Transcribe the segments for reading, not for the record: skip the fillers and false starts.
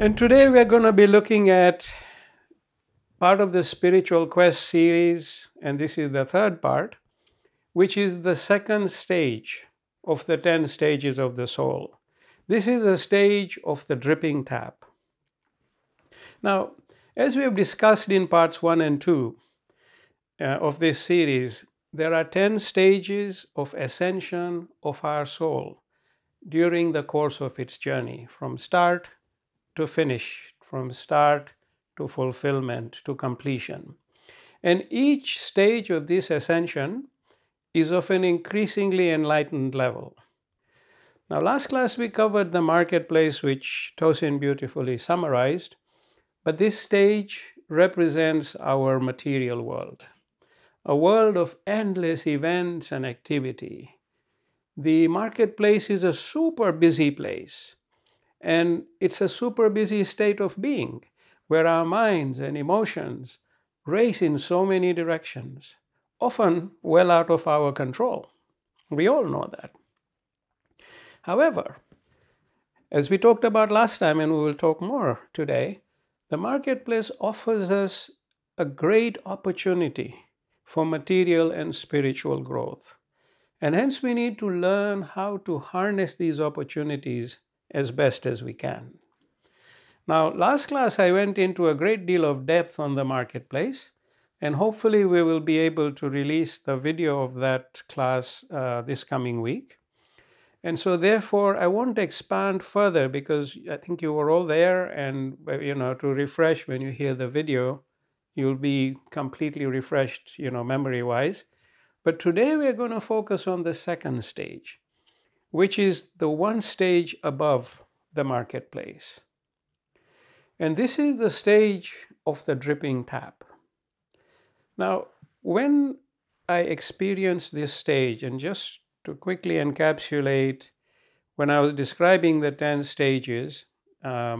And today we're going to be looking at part of the Spiritual Quest series, and this is the third part, which is the second stage of the 10 stages of the soul. This is the stage of the dripping tap. Now, as we have discussed in parts 1 and 2 of this series, there are 10 stages of ascension of our soul during the course of its journey, from start to finish, from start to fulfillment to completion. And each stage of this ascension is of an increasingly enlightened level. Now, last class we covered the marketplace, which Tosin beautifully summarized, but this stage represents our material world, a world of endless events and activity. The marketplace is a super busy place, and it's a super busy state of being where our minds and emotions race in so many directions, often well out of our control. We all know that. However, as we talked about last time, and we will talk more today, the marketplace offers us a great opportunity for material and spiritual growth. And hence we need to learn how to harness these opportunities as best as we can. Now, last class I went into a great deal of depth on the marketplace, and hopefully we will be able to release the video of that class this coming week. And so therefore I won't expand further because I think you were all there, and to refresh when you hear the video, you'll be completely refreshed, memory-wise. But today we're going to focus on the second stage, which is the one stage above the marketplace. And this is the stage of the dripping tap. Now, when I experienced this stage, and just to quickly encapsulate, when I was describing the 10 stages, I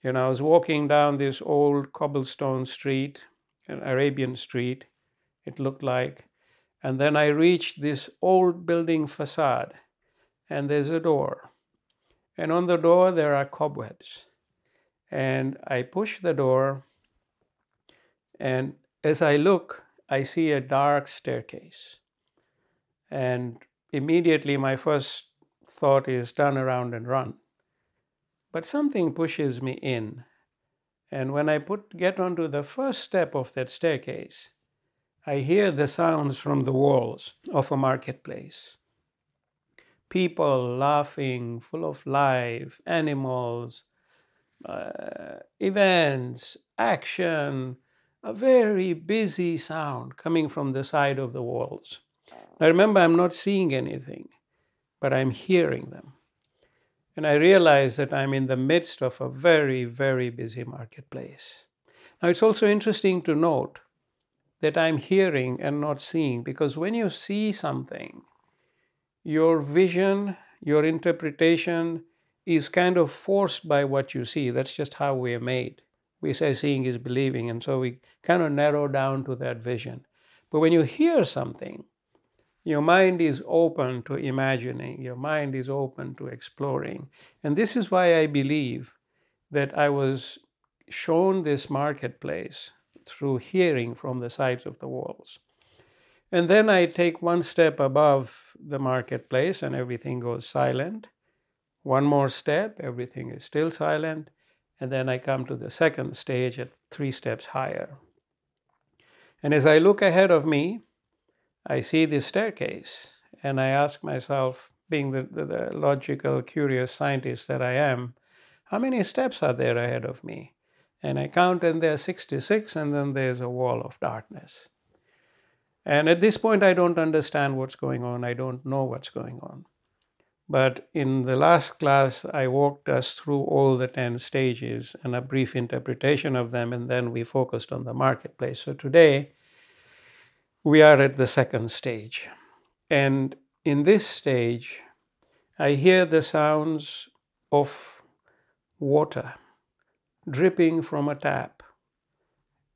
was walking down this old cobblestone street, an Arabian street, it looked like. And then I reached this old building facade, and there's a door. And on the door, there are cobwebs. And I push the door, and as I look, I see a dark staircase. And immediately my first thought is turn around and run. But something pushes me in. And when I get onto the first step of that staircase, I hear the sounds from the walls of a marketplace. People laughing, full of life, animals, events, action, a very busy sound coming from the side of the walls. Now remember, I'm not seeing anything, but I'm hearing them. And I realize that I'm in the midst of a very, very busy marketplace. Now it's also interesting to note that I'm hearing and not seeing, because when you see something, your vision, your interpretation is kind of forced by what you see. That's just how we are made. We say seeing is believing, and so we kind of narrow down to that vision. But when you hear something, your mind is open to imagining, your mind is open to exploring. And this is why I believe that I was shown this marketplace through hearing from the sides of the walls. And then I take one step above the marketplace and everything goes silent. One more step, everything is still silent. And then I come to the second stage at 3 steps higher. And as I look ahead of me, I see this staircase, and I ask myself, being the logical, curious scientist that I am, how many steps are there ahead of me? And I count, and there are 66, and then there's a wall of darkness. And at this point, I don't understand what's going on. I don't know what's going on. But in the last class, I walked us through all the 10 stages and a brief interpretation of them, and then we focused on the marketplace. So today, we are at the second stage. And in this stage, I hear the sounds of water dripping from a tap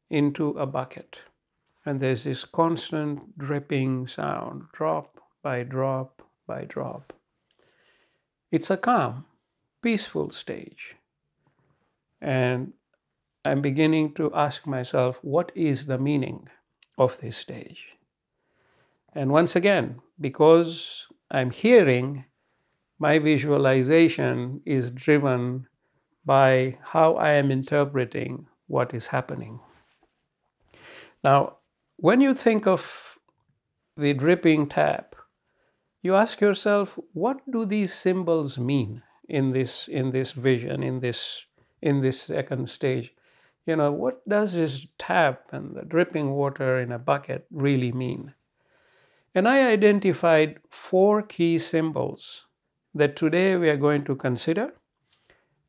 into a bucket. And there's this constant dripping sound, drop by drop by drop. It's a calm, peaceful stage. And I'm beginning to ask myself, what is the meaning of this stage? And once again, because I'm hearing, my visualization is driven by how I am interpreting what is happening. Now, when you think of the dripping tap, you ask yourself, what do these symbols mean in this vision, in this second stage? What does this tap and the dripping water in a bucket really mean? And I identified 4 key symbols that today we are going to consider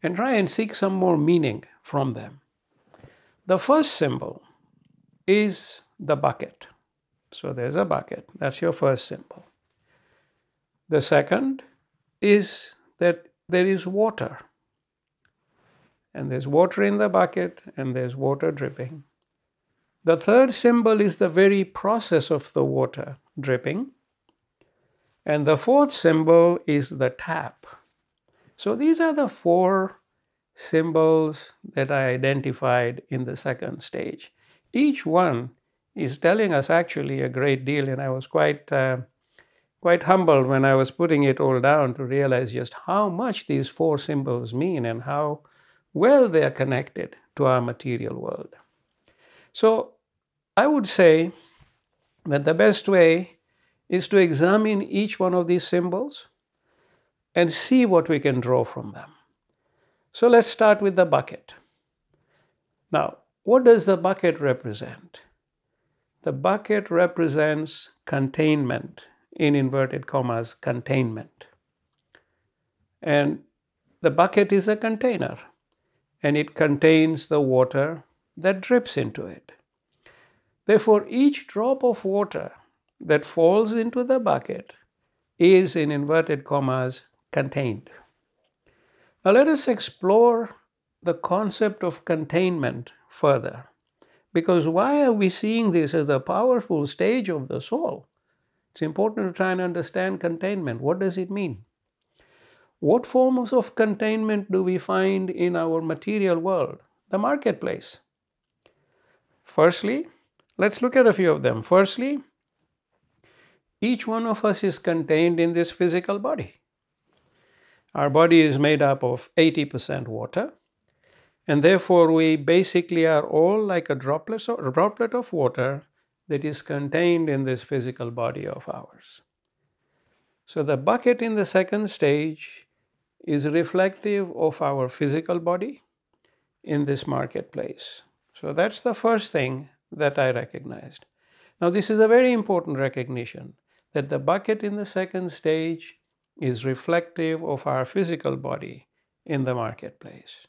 and try and seek some more meaning from them. The first symbol is the bucket. So there's a bucket. That's your first symbol. The second is that there is water. And there's water in the bucket and there's water dripping. The third symbol is the very process of the water dripping. And the fourth symbol is the tap. So these are the 4 symbols that I identified in the second stage. Each one is telling us actually a great deal, and I was quite humbled when I was putting it all down to realize just how much these 4 symbols mean and how well they are connected to our material world. So I would say that the best way is to examine each one of these symbols and see what we can draw from them. So let's start with the bucket. Now, what does the bucket represent? The bucket represents containment, in inverted commas, containment. And the bucket is a container, and it contains the water that drips into it. Therefore, each drop of water that falls into the bucket is, in inverted commas, contained. Now let us explore the concept of containment further. Because why are we seeing this as a powerful stage of the soul? It's important to try and understand containment. What does it mean? What forms of containment do we find in our material world? The marketplace. Firstly, let's look at a few of them. Firstly, each one of us is contained in this physical body. Our body is made up of 80% water, and therefore we basically are all like a droplet of water that is contained in this physical body of ours. So the bucket in the second stage is reflective of our physical body in this marketplace. So that's the first thing that I recognized. Now this is a very important recognition, that the bucket in the second stage is reflective of our physical body in the marketplace.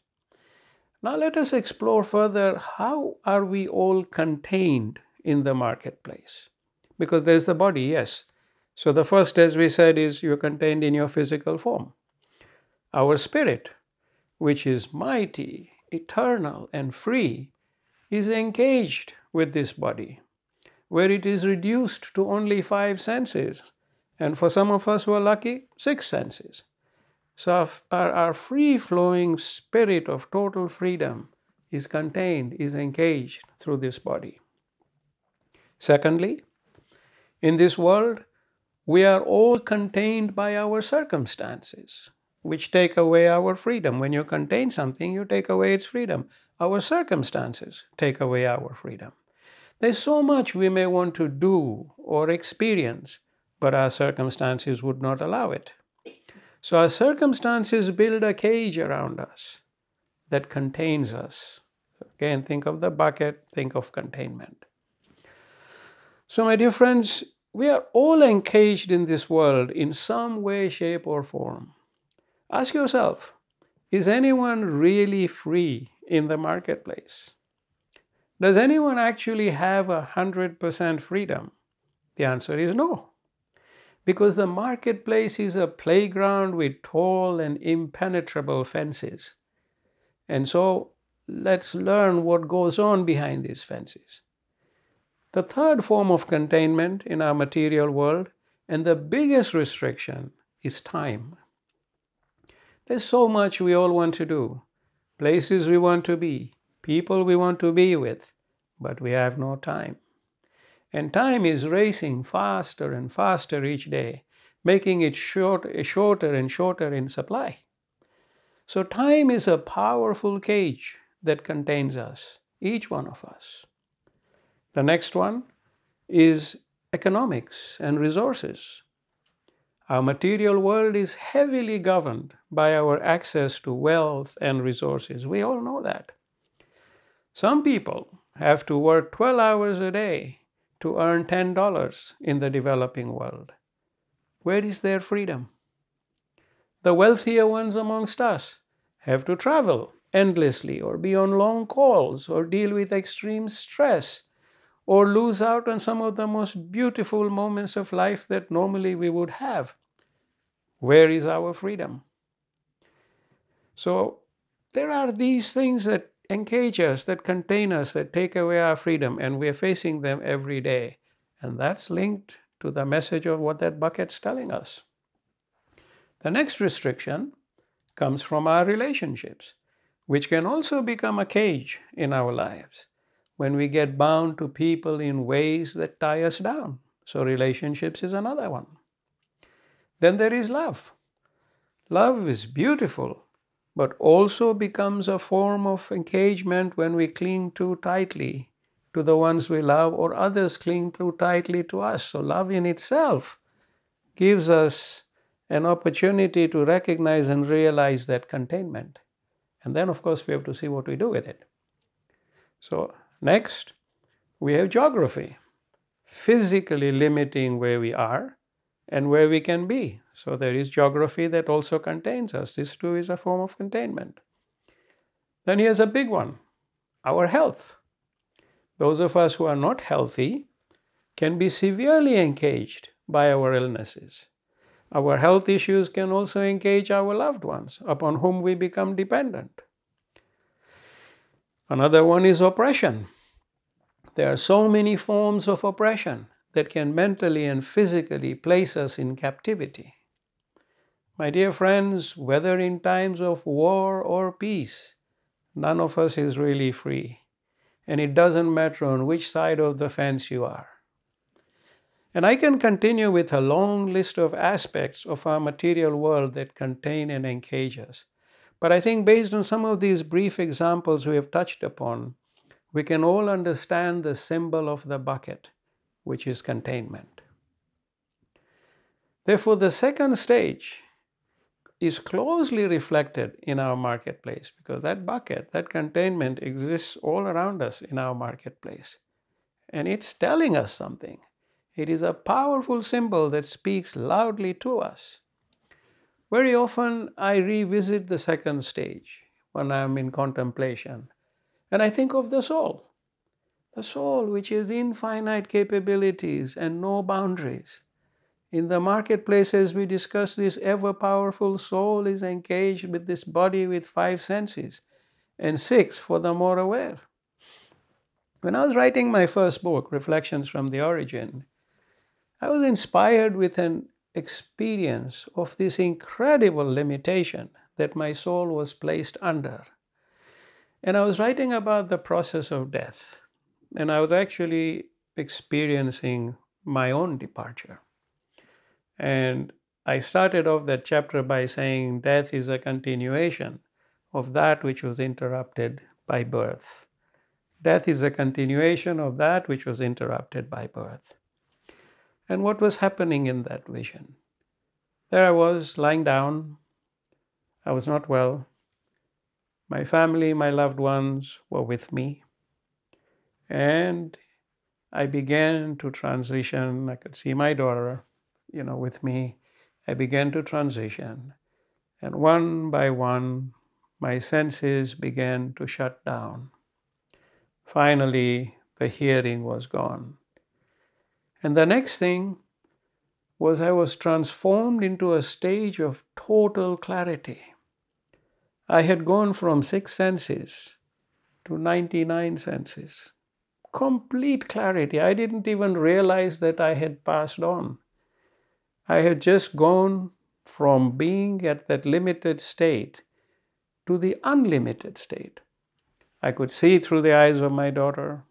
Now let us explore further, how are we all contained in the marketplace? Because there's the body, yes. So the first, as we said, is you're contained in your physical form. Our spirit, which is mighty, eternal, and free, is engaged with this body, where it is reduced to only 5 senses. And for some of us who are lucky, 6 senses. So our free-flowing spirit of total freedom is contained, is engaged through this body. Secondly, in this world, we are all contained by our circumstances, which take away our freedom. When you contain something, you take away its freedom. Our circumstances take away our freedom. There's so much we may want to do or experience, but our circumstances would not allow it. So our circumstances build a cage around us that contains us. Again, think of the bucket, think of containment. So my dear friends, we are all encaged in this world in some way, shape, or form. Ask yourself, is anyone really free in the marketplace? Does anyone actually have 100% freedom? The answer is no. Because the marketplace is a playground with tall and impenetrable fences. And so let's learn what goes on behind these fences. The third form of containment in our material world, and the biggest restriction, is time. There's so much we all want to do, places we want to be, people we want to be with, but we have no time. And time is racing faster and faster each day, making it shorter and shorter in supply. So time is a powerful cage that contains us, each one of us. The next one is economics and resources. Our material world is heavily governed by our access to wealth and resources. We all know that. Some people have to work 12 hours a day to earn $10 in the developing world. Where is their freedom? The wealthier ones amongst us have to travel endlessly or be on long calls or deal with extreme stress or lose out on some of the most beautiful moments of life that normally we would have. Where is our freedom? So there are these things that engage us, that contain us, that take away our freedom, and we're facing them every day. And that's linked to the message of what that bucket's telling us. The next restriction comes from our relationships, which can also become a cage in our lives when we get bound to people in ways that tie us down. So relationships is another one. Then there is love. Love is beautiful, but also becomes a form of engagement when we cling too tightly to the ones we love or others cling too tightly to us. So love in itself gives us an opportunity to recognize and realize that containment. And then, of course, we have to see what we do with it. So next, we have geography, physically limiting where we are and where we can be. So there is geography that also contains us. This too is a form of containment. Then here's a big one, our health. Those of us who are not healthy can be severely engaged by our illnesses. Our health issues can also engage our loved ones upon whom we become dependent. Another one is oppression. There are so many forms of oppression that can mentally and physically place us in captivity. My dear friends, whether in times of war or peace, none of us is really free. And it doesn't matter on which side of the fence you are. And I can continue with a long list of aspects of our material world that contain and engage us. But I think based on some of these brief examples we have touched upon, we can all understand the symbol of the bucket, which is containment. Therefore, the second stage is closely reflected in our marketplace because that bucket, that containment exists all around us in our marketplace. And it's telling us something. It is a powerful symbol that speaks loudly to us. Very often I revisit the second stage when I'm in contemplation, and I think of the soul which has infinite capabilities and no boundaries. In the marketplace, as we discuss, this ever-powerful soul is engaged with this body with 5 senses and 6 for the more aware. When I was writing my first book, Reflections from the Origin, I was inspired with an experience of this incredible limitation that my soul was placed under. And I was writing about the process of death. And I was actually experiencing my own departure. And I started off that chapter by saying death is a continuation of that which was interrupted by birth. Death is a continuation of that which was interrupted by birth. And what was happening in that vision? There I was lying down. I was not well. My family, my loved ones were with me. And I began to transition. I could see my daughter, with me. I began to transition. And one by one, my senses began to shut down. Finally, the hearing was gone. And the next thing was I was transformed into a stage of total clarity. I had gone from 6 senses to 99 senses. Complete clarity. I didn't even realize that I had passed on. I had just gone from being at that limited state to the unlimited state. I could see through the eyes of my daughter.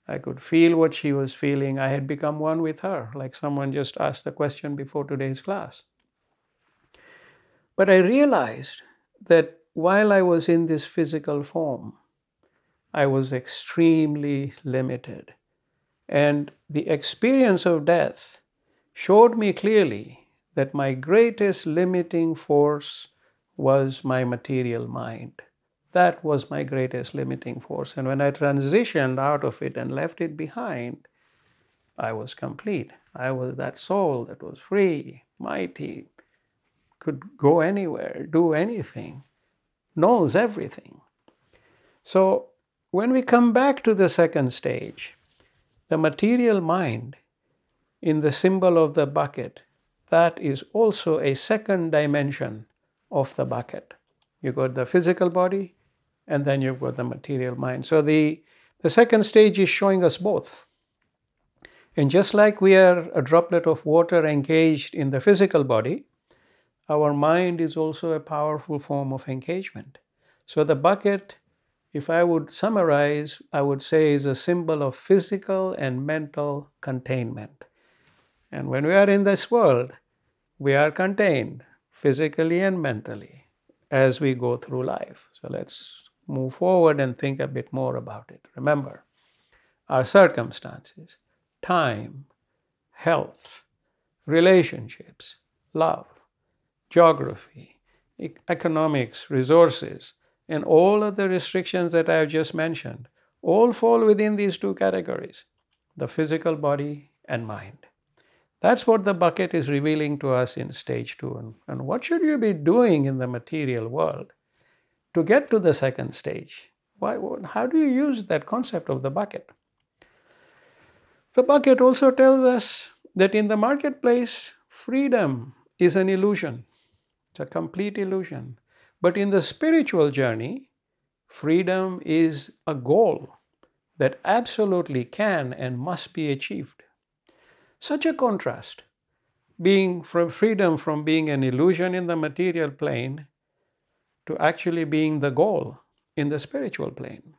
I could feel what she was feeling. I had become one with her, like someone just asked the question before today's class. But I realized that while I was in this physical form, I was extremely limited. And the experience of death showed me clearly that my greatest limiting force was my material mind. That was my greatest limiting force. And when I transitioned out of it and left it behind, I was complete. I was that soul that was free, mighty, could go anywhere, do anything, knows everything. So when we come back to the second stage, the material mind in the symbol of the bucket, that is also a second dimension of the bucket. You've got the physical body, and then you've got the material mind. So the second stage is showing us both. And just like we are a droplet of water engaged in the physical body, our mind is also a powerful form of engagement. So the bucket, if I would summarize, I would say is a symbol of physical and mental containment. And when we are in this world, we are contained physically and mentally as we go through life. So let's move forward and think a bit more about it. Remember, our circumstances, time, health, relationships, love, geography, economics, resources, and all of the restrictions that I have just mentioned all fall within these two categories, the physical body and mind. That's what the bucket is revealing to us in stage 2. And what should you be doing in the material world to get to the second stage? How do you use that concept of the bucket? The bucket also tells us that in the marketplace, freedom is an illusion. It's a complete illusion. But in the spiritual journey, freedom is a goal that absolutely can and must be achieved. Such a contrast, being from freedom from being an illusion in the material plane to actually being the goal in the spiritual plane.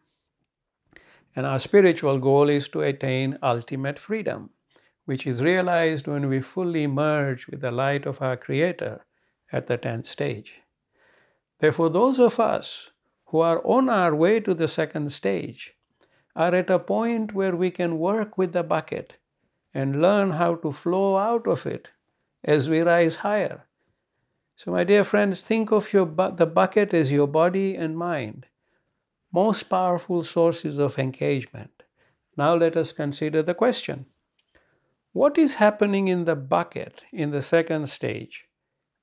And our spiritual goal is to attain ultimate freedom, which is realized when we fully merge with the light of our Creator at the 10th stage. Therefore, those of us who are on our way to the second stage are at a point where we can work with the bucket and learn how to flow out of it as we rise higher. So my dear friends, think of the bucket as your body and mind, most powerful sources of engagement. Now let us consider the question. What is happening in the bucket in the second stage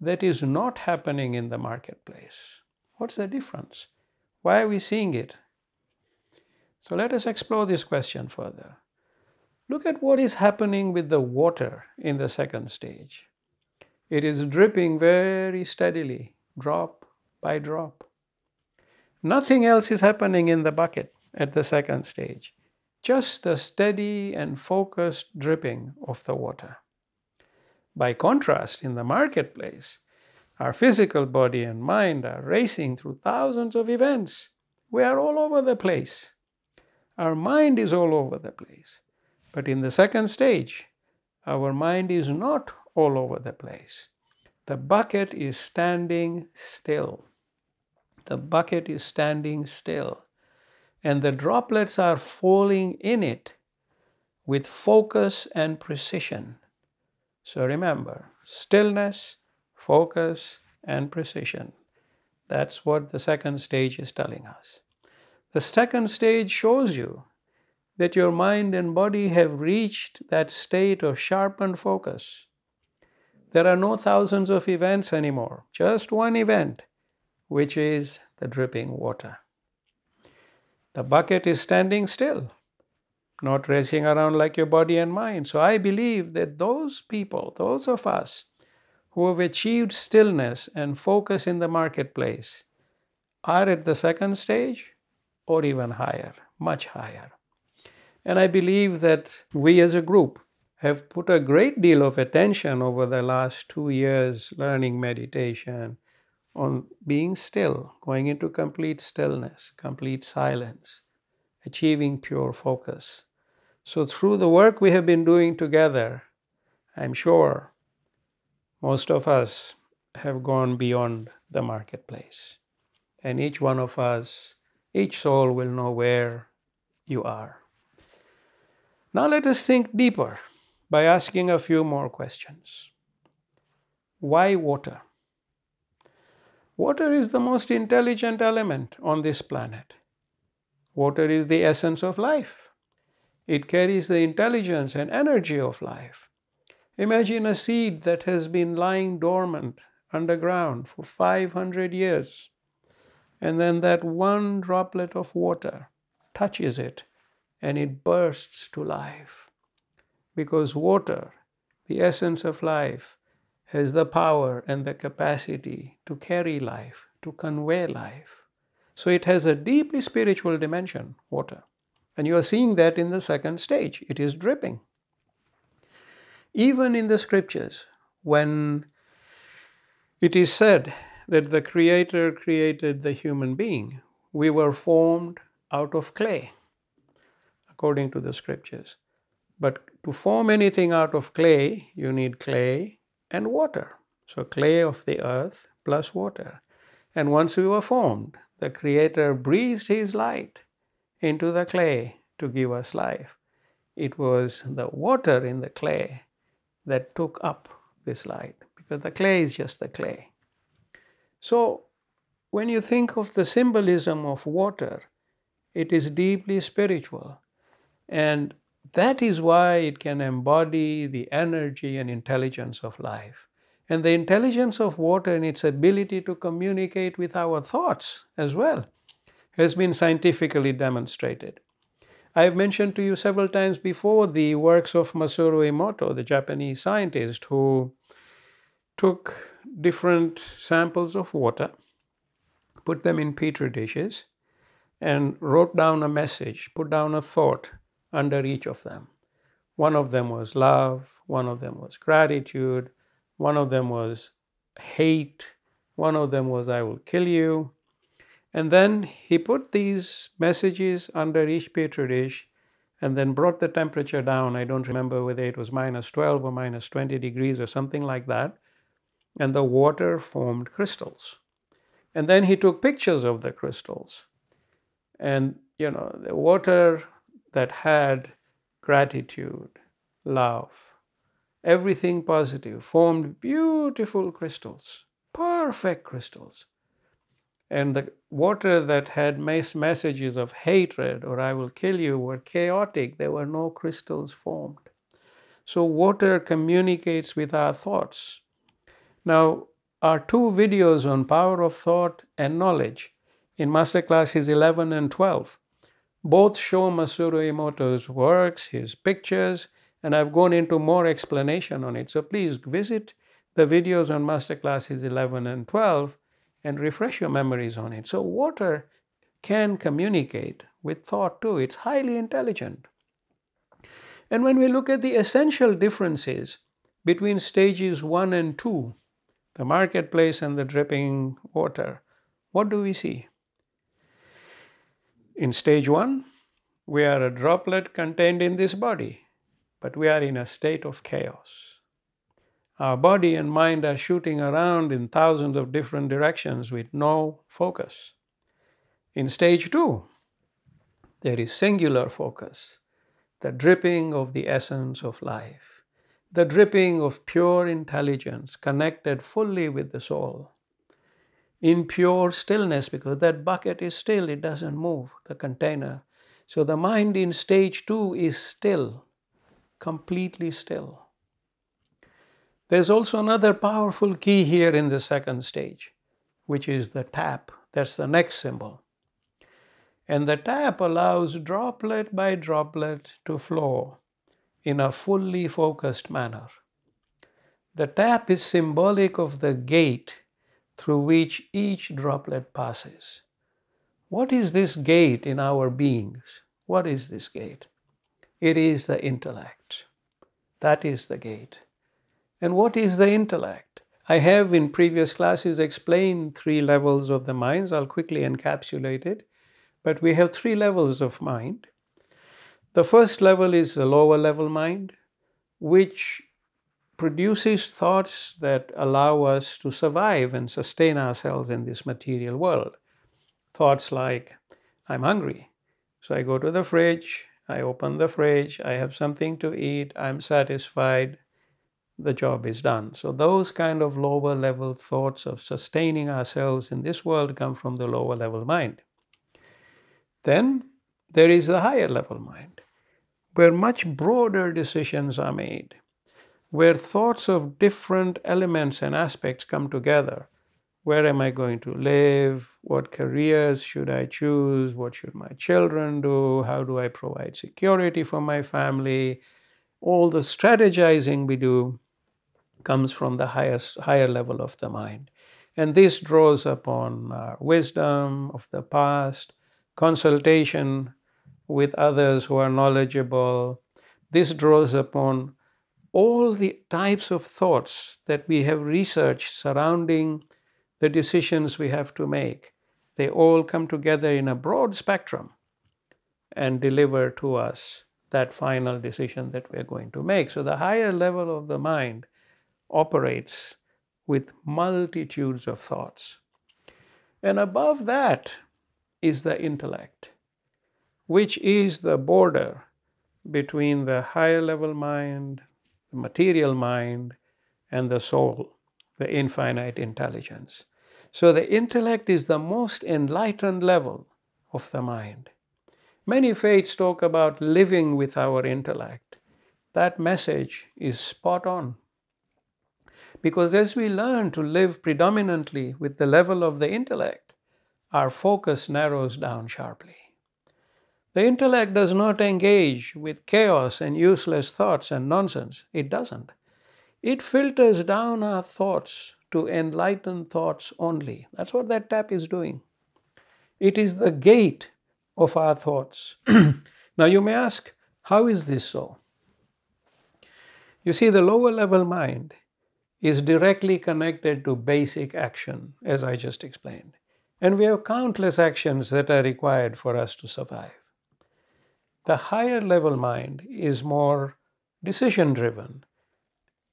that is not happening in the marketplace? What's the difference? Why are we seeing it? So let us explore this question further. Look at what is happening with the water in the second stage. It is dripping very steadily, drop by drop. Nothing else is happening in the bucket at the second stage, just the steady and focused dripping of the water. By contrast, in the marketplace, our physical body and mind are racing through thousands of events. We are all over the place. Our mind is all over the place. But in the second stage, our mind is not all over the place. The bucket is standing still. The bucket is standing still. And the droplets are falling in it with focus and precision. So remember, stillness, focus, and precision. That's what the second stage is telling us. The second stage shows you that your mind and body have reached that state of sharpened focus. There are no thousands of events anymore, just one event, which is the dripping water. The bucket is standing still, not racing around like your body and mind. So I believe that those people, those of us who have achieved stillness and focus in the marketplace are at the second stage or even higher, much higher. And I believe that we as a group have put a great deal of attention over the last 2 years learning meditation on being still, going into complete stillness, complete silence, achieving pure focus. So through the work we have been doing together, I'm sure most of us have gone beyond the marketplace. And each one of us, each soul will know where you are. Now let us think deeper by asking a few more questions. Why water? Water is the most intelligent element on this planet. Water is the essence of life. It carries the intelligence and energy of life. Imagine a seed that has been lying dormant underground for 500 years, and then that one droplet of water touches it and it bursts to life. Because water, the essence of life, has the power and the capacity to carry life, to convey life. So it has a deeply spiritual dimension, water. And you are seeing that in the second stage. It is dripping. Even in the scriptures, when it is said that the Creator created the human being, we were formed out of clay, according to the scriptures. But to form anything out of clay, you need clay and water. So clay of the earth plus water. And once we were formed, the Creator breathed His light into the clay to give us life. It was the water in the clay that took up this light, because the clay is just the clay. So when you think of the symbolism of water, it is deeply spiritual. And that is why it can embody the energy and intelligence of life. And the intelligence of water and its ability to communicate with our thoughts as well has been scientifically demonstrated. I've mentioned to you several times before the works of Masaru Emoto, the Japanese scientist who took different samples of water, put them in petri dishes, and wrote down a message, put down a thought under each of them. One of them was love, one of them was gratitude, one of them was hate, one of them was I will kill you. And then he put these messages under each petri dish and then brought the temperature down. I don't remember whether it was minus 12 or minus 20 degrees or something like that. And the water formed crystals. And then he took pictures of the crystals. And, the water that had gratitude, love, everything positive, formed beautiful crystals, perfect crystals. And the water that had messages of hatred or I will kill you were chaotic. There were no crystals formed. So water communicates with our thoughts. Now, our two videos on power of thought and knowledge in Masterclasses 11 and 12 both show Masaru Emoto's works, his pictures, and I've gone into more explanation on it. So please visit the videos on Masterclasses 11 and 12 and refresh your memories on it. So water can communicate with thought too. It's highly intelligent. And when we look at the essential differences between stages 1 and 2, the marketplace and the dripping water, what do we see? In stage 1, we are a droplet contained in this body, but we are in a state of chaos. Our body and mind are shooting around in thousands of different directions with no focus. In stage 2, there is singular focus, the dripping of the essence of life, the dripping of pure intelligence connected fully with the soul. In pure stillness, because that bucket is still, it doesn't move, the container. So the mind in stage 2 is still, completely still. There's also another powerful key here in the second stage, which is the tap. That's the next symbol. And the tap allows droplet by droplet to flow in a fully focused manner. The tap is symbolic of the gate through which each droplet passes. What is this gate in our beings? What is this gate? It is the intellect. That is the gate. And what is the intellect? I have in previous classes explained 3 levels of the minds. I'll quickly encapsulate it. But we have 3 levels of mind. The first level is the lower level mind, which produces thoughts that allow us to survive and sustain ourselves in this material world. Thoughts like, I'm hungry, so I go to the fridge, I open the fridge, I have something to eat, I'm satisfied, the job is done. So those kind of lower level thoughts of sustaining ourselves in this world come from the lower level mind. Then there is the higher level mind, where much broader decisions are made, where thoughts of different elements and aspects come together. Where am I going to live? What careers should I choose? What should my children do? How do I provide security for my family? All the strategizing we do comes from the higher level of the mind. And this draws upon wisdom of the past, consultation with others who are knowledgeable. This draws upon all the types of thoughts that we have researched surrounding the decisions we have to make. They all come together in a broad spectrum and deliver to us that final decision that we're going to make. So the higher level of the mind operates with multitudes of thoughts. And above that is the intellect, which is the border between the higher level mind, the material mind, and the soul, the infinite intelligence. So the intellect is the most enlightened level of the mind. Many faiths talk about living with our intellect. That message is spot on. Because as we learn to live predominantly with the level of the intellect, our focus narrows down sharply. The intellect does not engage with chaos and useless thoughts and nonsense. It doesn't. It filters down our thoughts to enlightened thoughts only. That's what that tap is doing. It is the gate of our thoughts. Now you may ask, how is this so? You see, the lower level mind is directly connected to basic action, as I just explained. And we have countless actions that are required for us to survive. The higher level mind is more decision driven.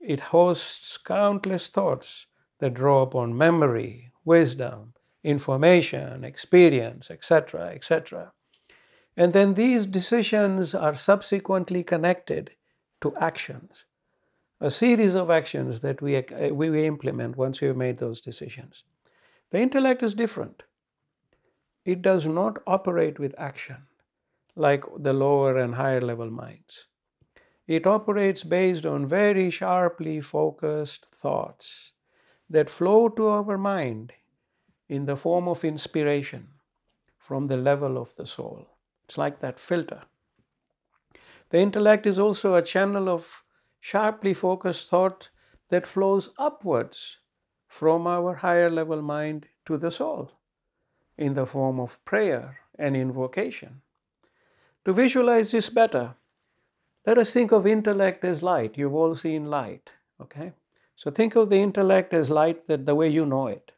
It hosts countless thoughts that draw upon memory, wisdom, information, experience, etc., etc. And then these decisions are subsequently connected to actions, a series of actions that we implement once we have made those decisions. The intellect is different. It does not operate with action like the lower and higher level minds. It operates based on very sharply focused thoughts that flow to our mind in the form of inspiration from the level of the soul. It's like that filter. The intellect is also a channel of sharply focused thought that flows upwards from our higher level mind to the soul in the form of prayer and invocation. To visualize this better, let us think of intellect as light. You've all seen light, okay? So think of the intellect as light the way you know it.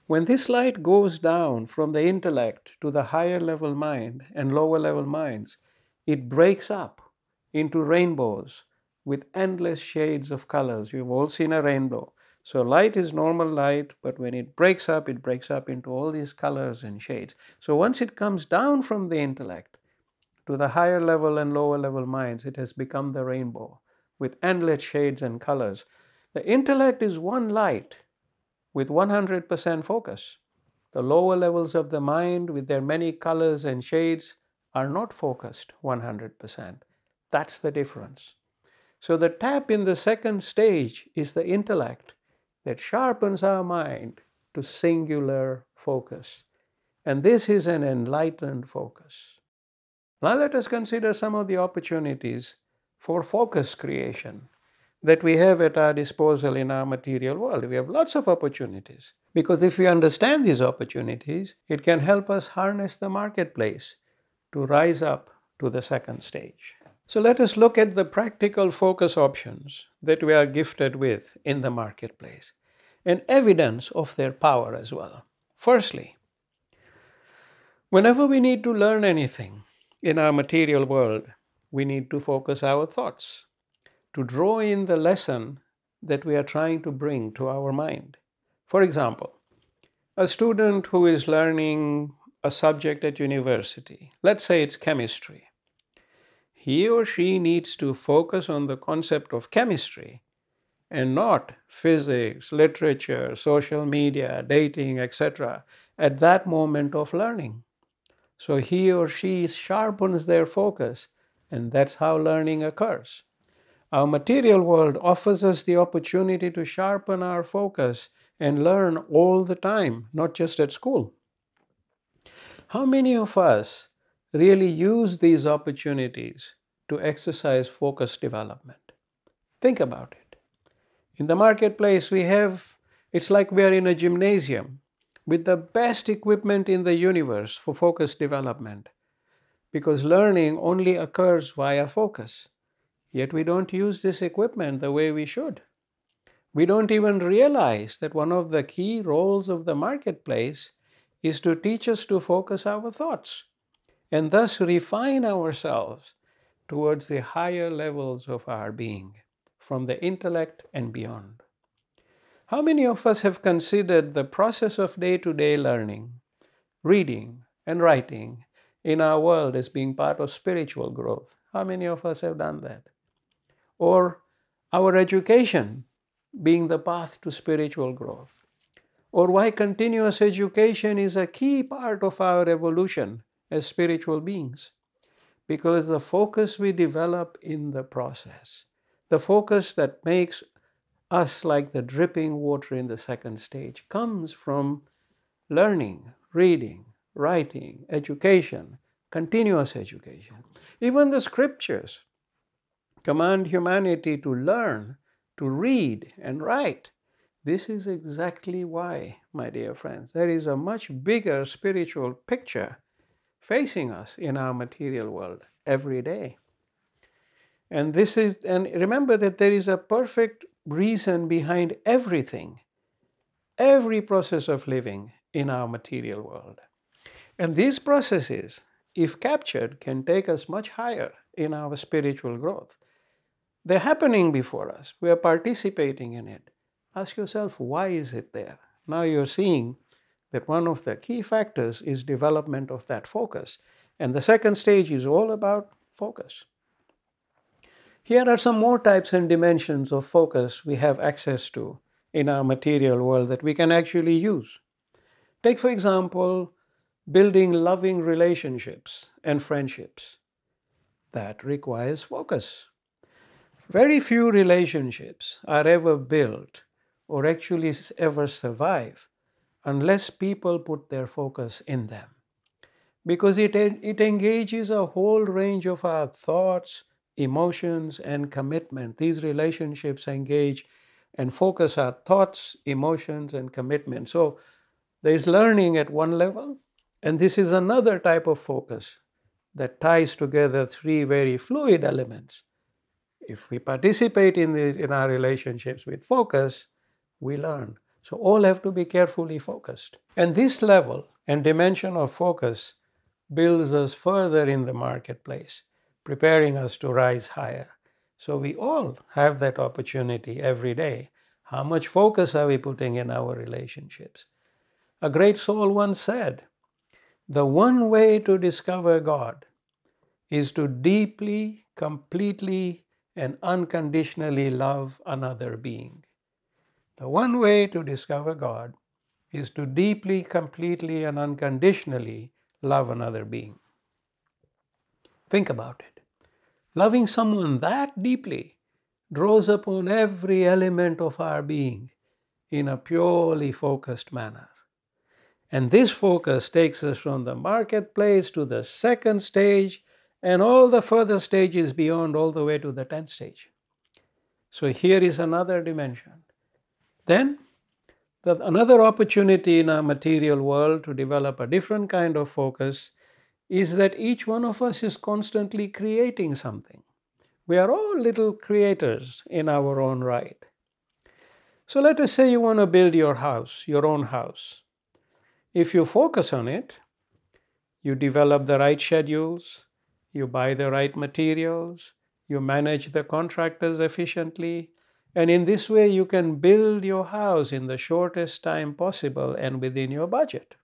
When this light goes down from the intellect to the higher level mind and lower level minds, it breaks up into rainbows with endless shades of colors. You've all seen a rainbow. So light is normal light, but when it breaks up into all these colors and shades. So once it comes down from the intellect to the higher level and lower level minds, it has become the rainbow with endless shades and colors. The intellect is one light with 100% focus. The lower levels of the mind with their many colors and shades are not focused 100%. That's the difference. So the tap in the second stage is the intellect that sharpens our mind to singular focus. And this is an enlightened focus. Now let us consider some of the opportunities for focus creation that we have at our disposal in our material world. We have lots of opportunities because if we understand these opportunities, it can help us harness the marketplace to rise up to the second stage. So let us look at the practical focus options that we are gifted with in the marketplace. and evidence of their power as well. Firstly, whenever we need to learn anything in our material world, we need to focus our thoughts to draw in the lesson that we are trying to bring to our mind. For example, a student who is learning a subject at university, let's say it's chemistry, he or she needs to focus on the concept of chemistry and not physics, literature, social media, dating, etc., at that moment of learning. So he or she sharpens their focus, and that's how learning occurs. Our material world offers us the opportunity to sharpen our focus and learn all the time, not just at school. How many of us really use these opportunities to exercise focus development? Think about it. In the marketplace, it's like we are in a gymnasium with the best equipment in the universe for focus development, because learning only occurs via focus. Yet we don't use this equipment the way we should. We don't even realize that one of the key roles of the marketplace is to teach us to focus our thoughts and thus refine ourselves towards the higher levels of our being, from the intellect and beyond. How many of us have considered the process of day-to-day learning, reading, and writing in our world as being part of spiritual growth? How many of us have done that? Or our education being the path to spiritual growth? Or why continuous education is a key part of our evolution as spiritual beings? Because the focus we develop in the process, the focus that makes us like the dripping water in the second stage, comes from learning, reading, writing, education, continuous education. Even the scriptures command humanity to learn, to read and write. This is exactly why, my dear friends, there is a much bigger spiritual picture facing us in our material world every day. And remember that there is a perfect reason behind everything, every process of living in our material world. And these processes, if captured, can take us much higher in our spiritual growth. They're happening before us. We are participating in it. Ask yourself, why is it there? Now you're seeing that one of the key factors is development of that focus. And the second stage is all about focus. Here are some more types and dimensions of focus we have access to in our material world that we can actually use. Take, for example, building loving relationships and friendships. That requires focus. Very few relationships are ever built or actually ever survive unless people put their focus in them. Because it engages a whole range of our thoughts, emotions, and commitment. These relationships engage and focus our thoughts, emotions, and commitment. So there's learning at one level, and this is another type of focus that ties together three very fluid elements. If we participate in our relationships with focus, we learn. So all have to be carefully focused. And this level and dimension of focus builds us further in the marketplace, preparing us to rise higher. So we all have that opportunity every day. How much focus are we putting in our relationships? A great soul once said, "The one way to discover God is to deeply, completely, and unconditionally love another being." The one way to discover God is to deeply, completely, and unconditionally love another being. Think about it. Loving someone that deeply draws upon every element of our being in a purely focused manner. And this focus takes us from the marketplace to the second stage and all the further stages beyond, all the way to the 10th stage. So here is another dimension. Then there's another opportunity in our material world to develop a different kind of focus is that each one of us is constantly creating something. We are all little creators in our own right. So let us say you want to build your house, your own house. If you focus on it, you develop the right schedules, you buy the right materials, you manage the contractors efficiently, and in this way you can build your house in the shortest time possible and within your budget.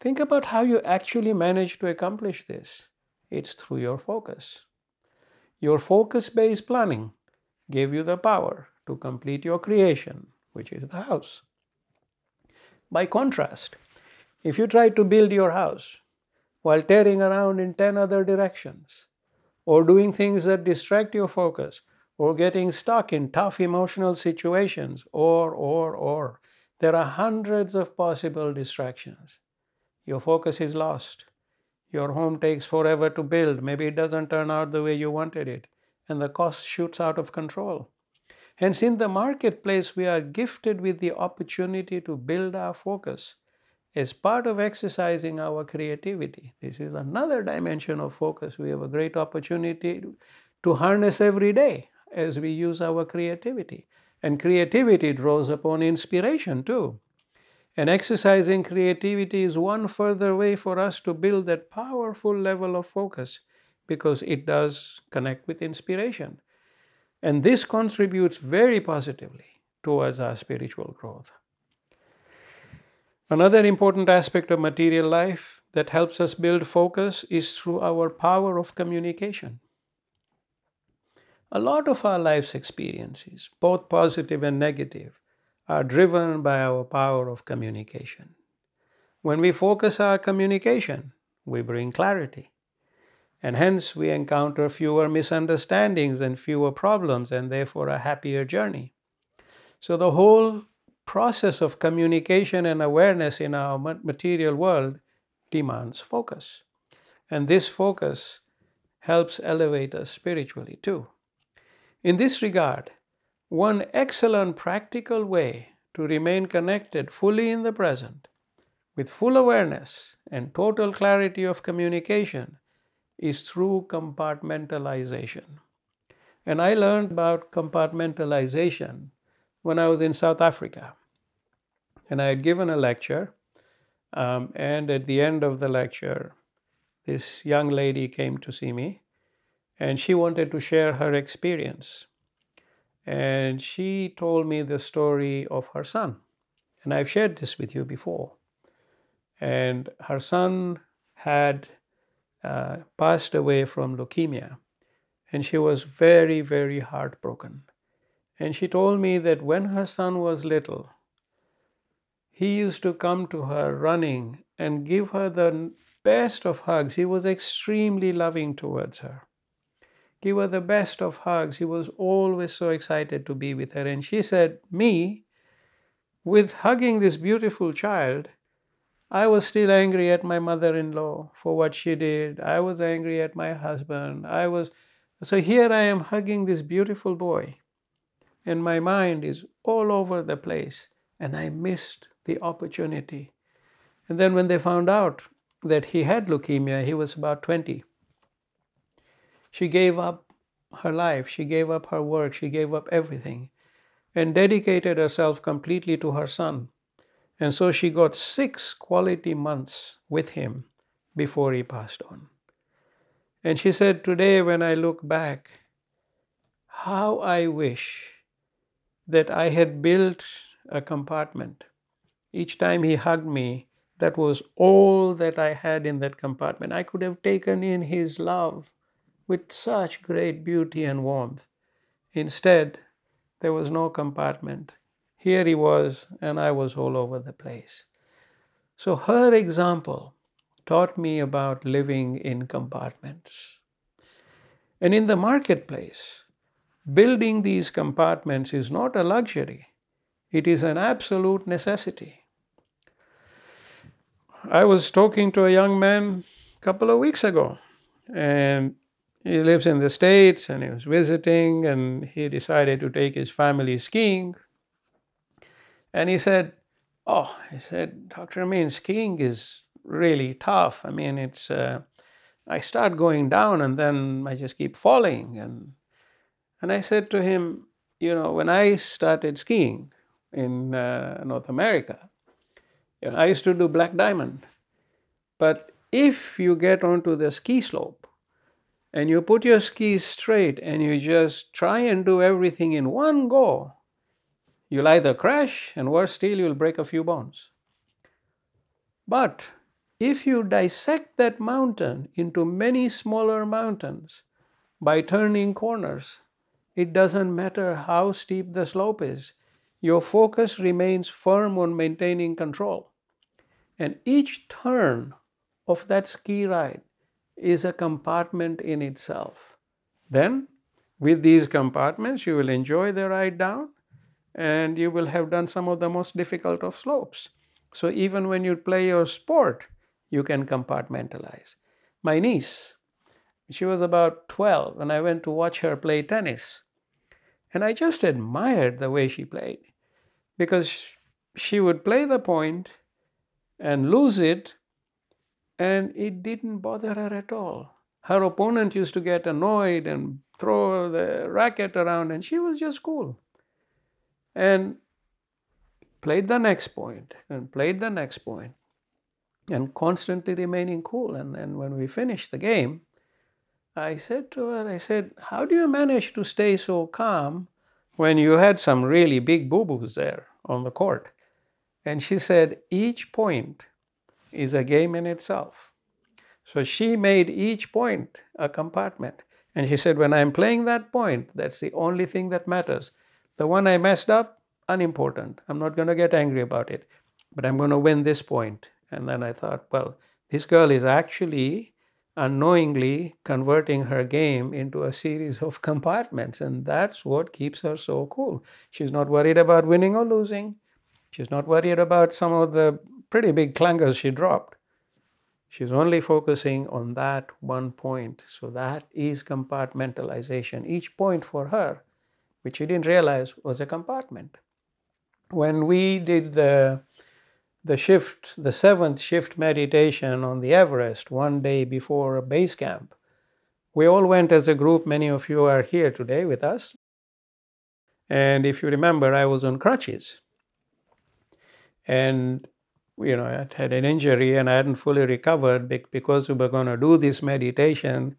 Think about how you actually manage to accomplish this. It's through your focus. Your focus-based planning gave you the power to complete your creation, which is the house. By contrast, if you try to build your house while tearing around in 10 other directions, or doing things that distract your focus, or getting stuck in tough emotional situations, or, there are hundreds of possible distractions. Your focus is lost. Your home takes forever to build. Maybe it doesn't turn out the way you wanted it, and the cost shoots out of control. Hence, in the marketplace, we are gifted with the opportunity to build our focus as part of exercising our creativity. This is another dimension of focus. We have a great opportunity to harness every day as we use our creativity. And creativity draws upon inspiration too. And exercising creativity is one further way for us to build that powerful level of focus, because it does connect with inspiration. And this contributes very positively towards our spiritual growth. Another important aspect of material life that helps us build focus is through our power of communication. A lot of our life's experiences, both positive and negative, are driven by our power of communication. When we focus our communication, we bring clarity. And hence we encounter fewer misunderstandings and fewer problems, and therefore a happier journey. So the whole process of communication and awareness in our material world demands focus. And this focus helps elevate us spiritually too. In this regard, one excellent practical way to remain connected fully in the present, with full awareness and total clarity of communication, is through compartmentalization. And I learned about compartmentalization when I was in South Africa. And I had given a lecture, and at the end of the lecture, this young lady came to see me, and she wanted to share her experience. And she told me the story of her son. And I've shared this with you before. And her son had passed away from leukemia. And she was very, very heartbroken. And she told me that when her son was little, he used to come to her running and give her the best of hugs. He was extremely loving towards her. Give her the best of hugs. He was always so excited to be with her. And she said, me, with hugging this beautiful child, I was still angry at my mother-in-law for what she did. I was angry at my husband. So here I am hugging this beautiful boy, and my mind is all over the place, and I missed the opportunity. And then when they found out that he had leukemia, he was about 20. She gave up her life, she gave up her work, she gave up everything, and dedicated herself completely to her son. And so she got 6 quality months with him before he passed on. And she said, today when I look back, how I wish that I had built a compartment. Each time he hugged me, that was all that I had in that compartment. I could have taken in his love with such great beauty and warmth. Instead, there was no compartment. Here he was, and I was all over the place. So her example taught me about living in compartments. And in the marketplace, building these compartments is not a luxury. It is an absolute necessity. I was talking to a young man a couple of weeks ago, and he lives in the States, and he was visiting, and he decided to take his family skiing. And he said, Dr. Amyn, skiing is really tough. I mean, I start going down and then I just keep falling. And I said to him, when I started skiing in North America, I used to do black diamond. But if you get onto the ski slope and you put your skis straight and you just try and do everything in one go, you'll either crash, and worse still, you'll break a few bones. But if you dissect that mountain into many smaller mountains by turning corners, it doesn't matter how steep the slope is. Your focus remains firm on maintaining control. And each turn of that ski ride is a compartment in itself. Then, with these compartments, you will enjoy the ride down and you will have done some of the most difficult of slopes. So even when you play your sport, you can compartmentalize. My niece, she was about 12 and I went to watch her play tennis. And I just admired the way she played because she would play the point and lose it, and it didn't bother her at all. Her opponent used to get annoyed and throw the racket around, and she was just cool. And played the next point and played the next point and constantly remaining cool. And when we finished the game, I said to her, I said, how do you manage to stay so calm when you had some really big boo-boos there on the court? And she said, each point is a game in itself. So she made each point a compartment. And she said, when I'm playing that point, that's the only thing that matters. The one I messed up, unimportant. I'm not going to get angry about it, but I'm going to win this point. And then I thought, well, this girl is actually unknowingly converting her game into a series of compartments. And that's what keeps her so cool. She's not worried about winning or losing. She's not worried about some of the pretty big clangers she dropped. She's only focusing on that one point. So that is compartmentalization. Each point for her, which she didn't realize, was a compartment. When we did the shift, the 7th shift meditation on the Everest one day before a base camp, we all went as a group. Many of you are here today with us. And if you remember, I was on crutches. And I had an injury and I hadn't fully recovered. Because we were going to do this meditation,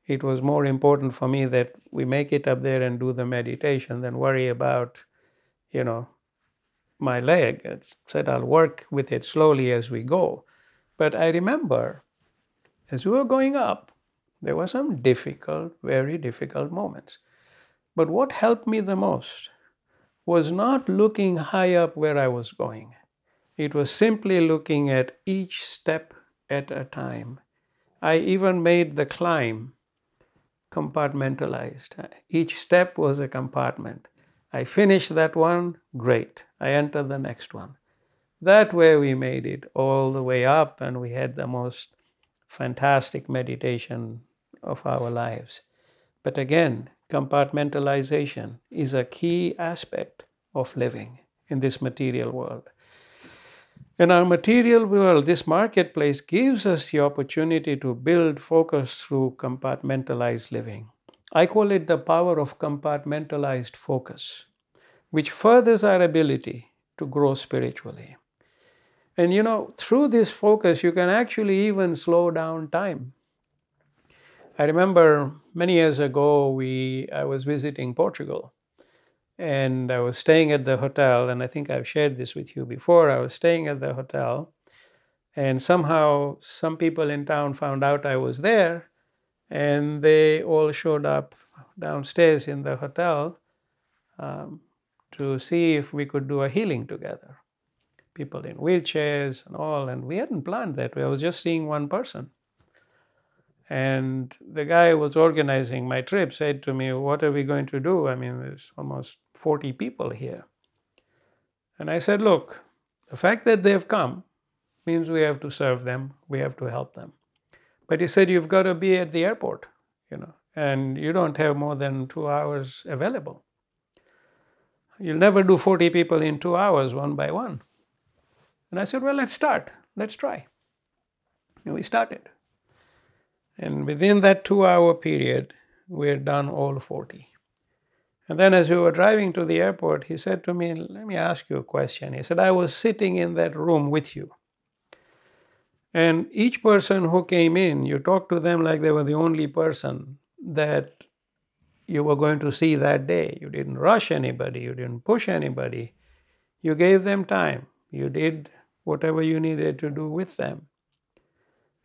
it was more important for me that we make it up there and do the meditation than worry about, my leg. I said I'll work with it slowly as we go. But I remember as we were going up, there were some difficult, very difficult moments. But what helped me the most was not looking high up where I was going. It was simply looking at each step at a time. I even made the climb compartmentalized. Each step was a compartment. I finished that one, great. I entered the next one. That way we made it all the way up, and we had the most fantastic meditation of our lives. But again, compartmentalization is a key aspect of living in this material world. In our material world, this marketplace gives us the opportunity to build focus through compartmentalized living. I call it the power of compartmentalized focus, which furthers our ability to grow spiritually. And through this focus, you can actually even slow down time. I remember many years ago, I was visiting Portugal. And I was staying at the hotel, and I think I've shared this with you before. I was staying at the hotel, and somehow some people in town found out I was there, and they all showed up downstairs in the hotel to see if we could do a healing together. People in wheelchairs and all, and we hadn't planned that way. I was just seeing one person. And the guy who was organizing my trip said to me, what are we going to do? I mean, there's almost 40 people here. And I said, look, the fact that they've come means we have to serve them. We have to help them. But he said, you've got to be at the airport, and you don't have more than 2 hours available. You'll never do 40 people in 2 hours, one by one. And I said, well, let's start. Let's try. And we started. And within that 2-hour period, we're done all 40. And then as we were driving to the airport, he said to me, let me ask you a question. He said, I was sitting in that room with you. And each person who came in, you talked to them like they were the only person that you were going to see that day. You didn't rush anybody. You didn't push anybody. You gave them time. You did whatever you needed to do with them.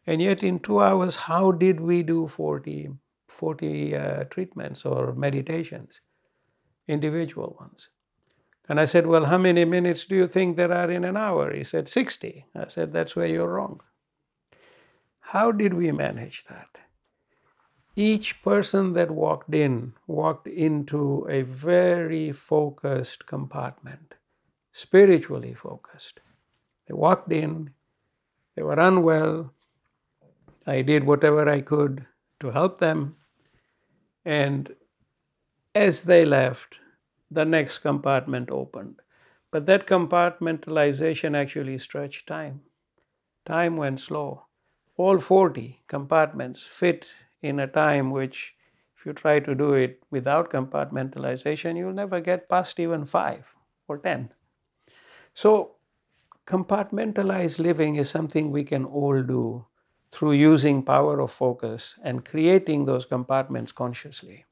And yet in 2 hours, how did we do 40 treatments or meditations, individual ones? And I said, well, how many minutes do you think there are in an hour? He said, 60. I said, that's where you're wrong. How did we manage that? Each person that walked into a very focused compartment, spiritually focused. They walked in, they were unwell. I did whatever I could to help them. And as they left, the next compartment opened. But that compartmentalization actually stretched time. Time went slow. All 40 compartments fit in a time which, if you try to do it without compartmentalization, you'll never get past even 5 or 10. So compartmentalized living is something we can all do through using power of focus and creating those compartments consciously.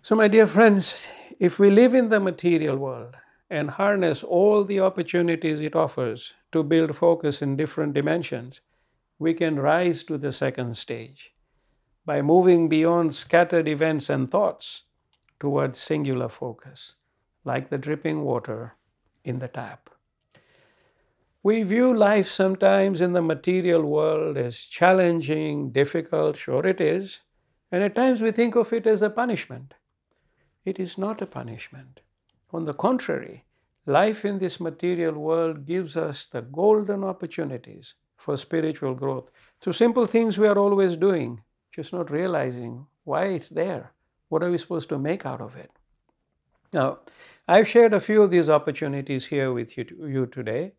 So my dear friends, if we live in the material world and harness all the opportunities it offers to build focus in different dimensions, we can rise to the second stage by moving beyond scattered events and thoughts towards singular focus, like the dripping water in the tap. We view life sometimes in the material world as challenging, difficult, sure it is, and at times we think of it as a punishment. It is not a punishment. On the contrary, life in this material world gives us the golden opportunities for spiritual growth through simple things we are always doing, just not realizing why it's there. What are we supposed to make out of it? Now, I've shared a few of these opportunities here with you today.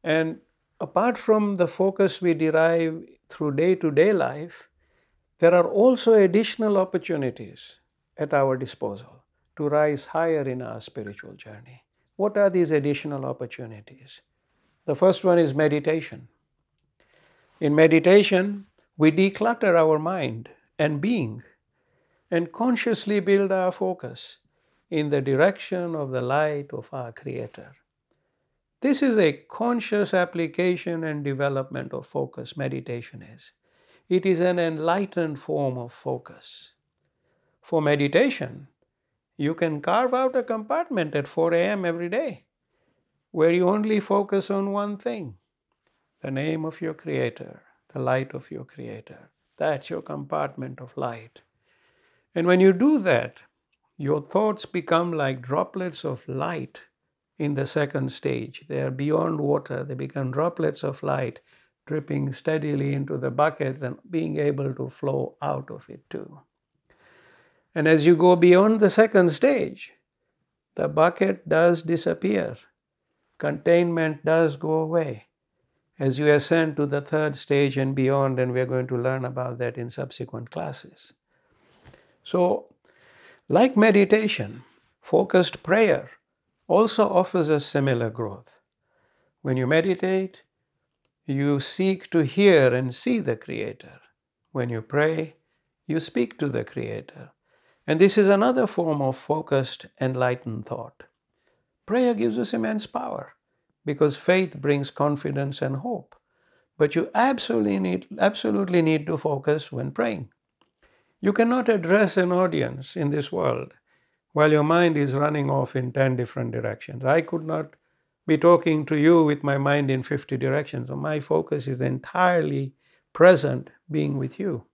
And apart from the focus we derive through day-to-day life, there are also additional opportunities at our disposal to rise higher in our spiritual journey. What are these additional opportunities? The first one is meditation. In meditation, we declutter our mind and being and consciously build our focus in the direction of the light of our Creator. This is a conscious application and development of focus, meditation is. It is an enlightened form of focus. For meditation, you can carve out a compartment at 4 a.m. every day where you only focus on one thing, the name of your Creator, the light of your Creator. That's your compartment of light. And when you do that, your thoughts become like droplets of light in the second stage. They are beyond water. They become droplets of light dripping steadily into the bucket and being able to flow out of it too. And as you go beyond the second stage, the bucket does disappear. Containment does go away as you ascend to the third stage and beyond, and we're going to learn about that in subsequent classes. So, like meditation, focused prayer also offers us similar growth. When you meditate, you seek to hear and see the Creator. When you pray, you speak to the Creator. And this is another form of focused, enlightened thought. Prayer gives us immense power because faith brings confidence and hope. But you absolutely need to focus when praying. You cannot address an audience in this world while your mind is running off in 10 different directions. I could not be talking to you with my mind in 50 directions. So my focus is entirely present, being with you.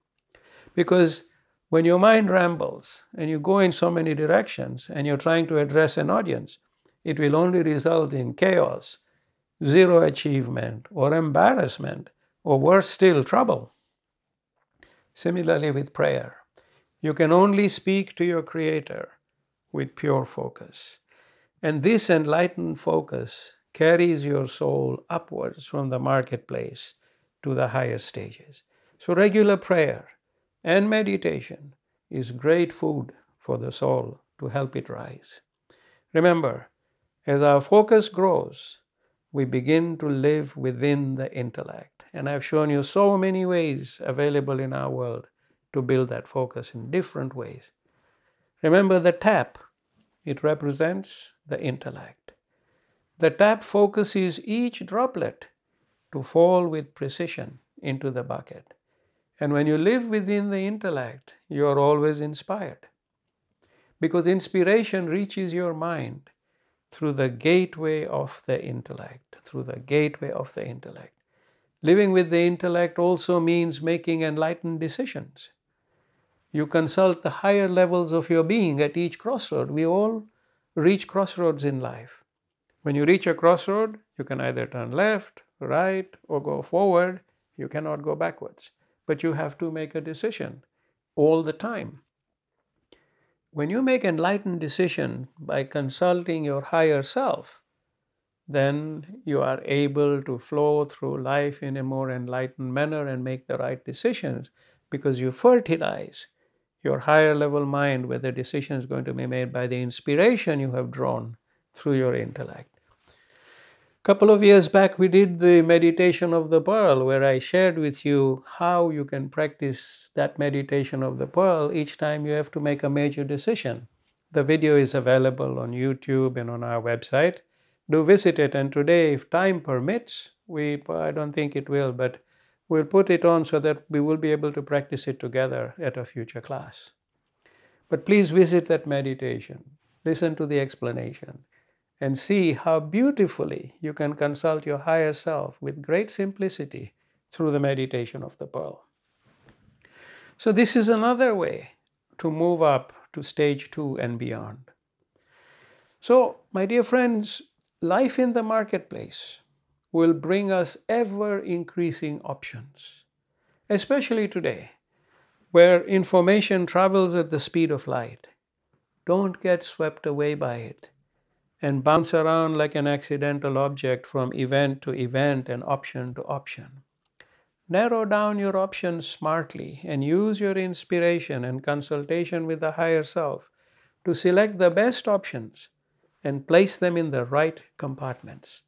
Because when your mind rambles and you go in so many directions and you're trying to address an audience, it will only result in chaos, zero achievement, or embarrassment, or worse still, trouble. Similarly with prayer, you can only speak to your Creator with pure focus. And this enlightened focus carries your soul upwards from the marketplace to the higher stages. So regular prayer and meditation is great food for the soul to help it rise. Remember, as our focus grows, we begin to live within the intellect. And I've shown you so many ways available in our world to build that focus in different ways. Remember the tap, it represents the intellect. The tap focuses each droplet to fall with precision into the bucket. And when you live within the intellect, you are always inspired. Because inspiration reaches your mind through the gateway of the intellect, through the gateway of the intellect. Living with the intellect also means making enlightened decisions. You consult the higher levels of your being at each crossroad. We all reach crossroads in life. When you reach a crossroad, you can either turn left, right, or go forward. You cannot go backwards. But you have to make a decision all the time. When you make enlightened decision by consulting your higher self, then you are able to flow through life in a more enlightened manner and make the right decisions, because you fertilize your higher level mind where the decision is going to be made by the inspiration you have drawn through your intellect. A couple of years back, we did the meditation of the pearl, where I shared with you how you can practice that meditation of the pearl each time you have to make a major decision. The video is available on YouTube and on our website. Do visit it. And today, if time permits, I don't think it will, but we'll put it on so that we will be able to practice it together at a future class. But please visit that meditation. Listen to the explanation and see how beautifully you can consult your higher self with great simplicity through the meditation of the pearl. So this is another way to move up to stage 2 and beyond. So, my dear friends, life in the marketplace will bring us ever increasing options, especially today, where information travels at the speed of light. Don't get swept away by it and bounce around like an accidental object from event to event and option to option. Narrow down your options smartly and use your inspiration and consultation with the higher self to select the best options and place them in the right compartments.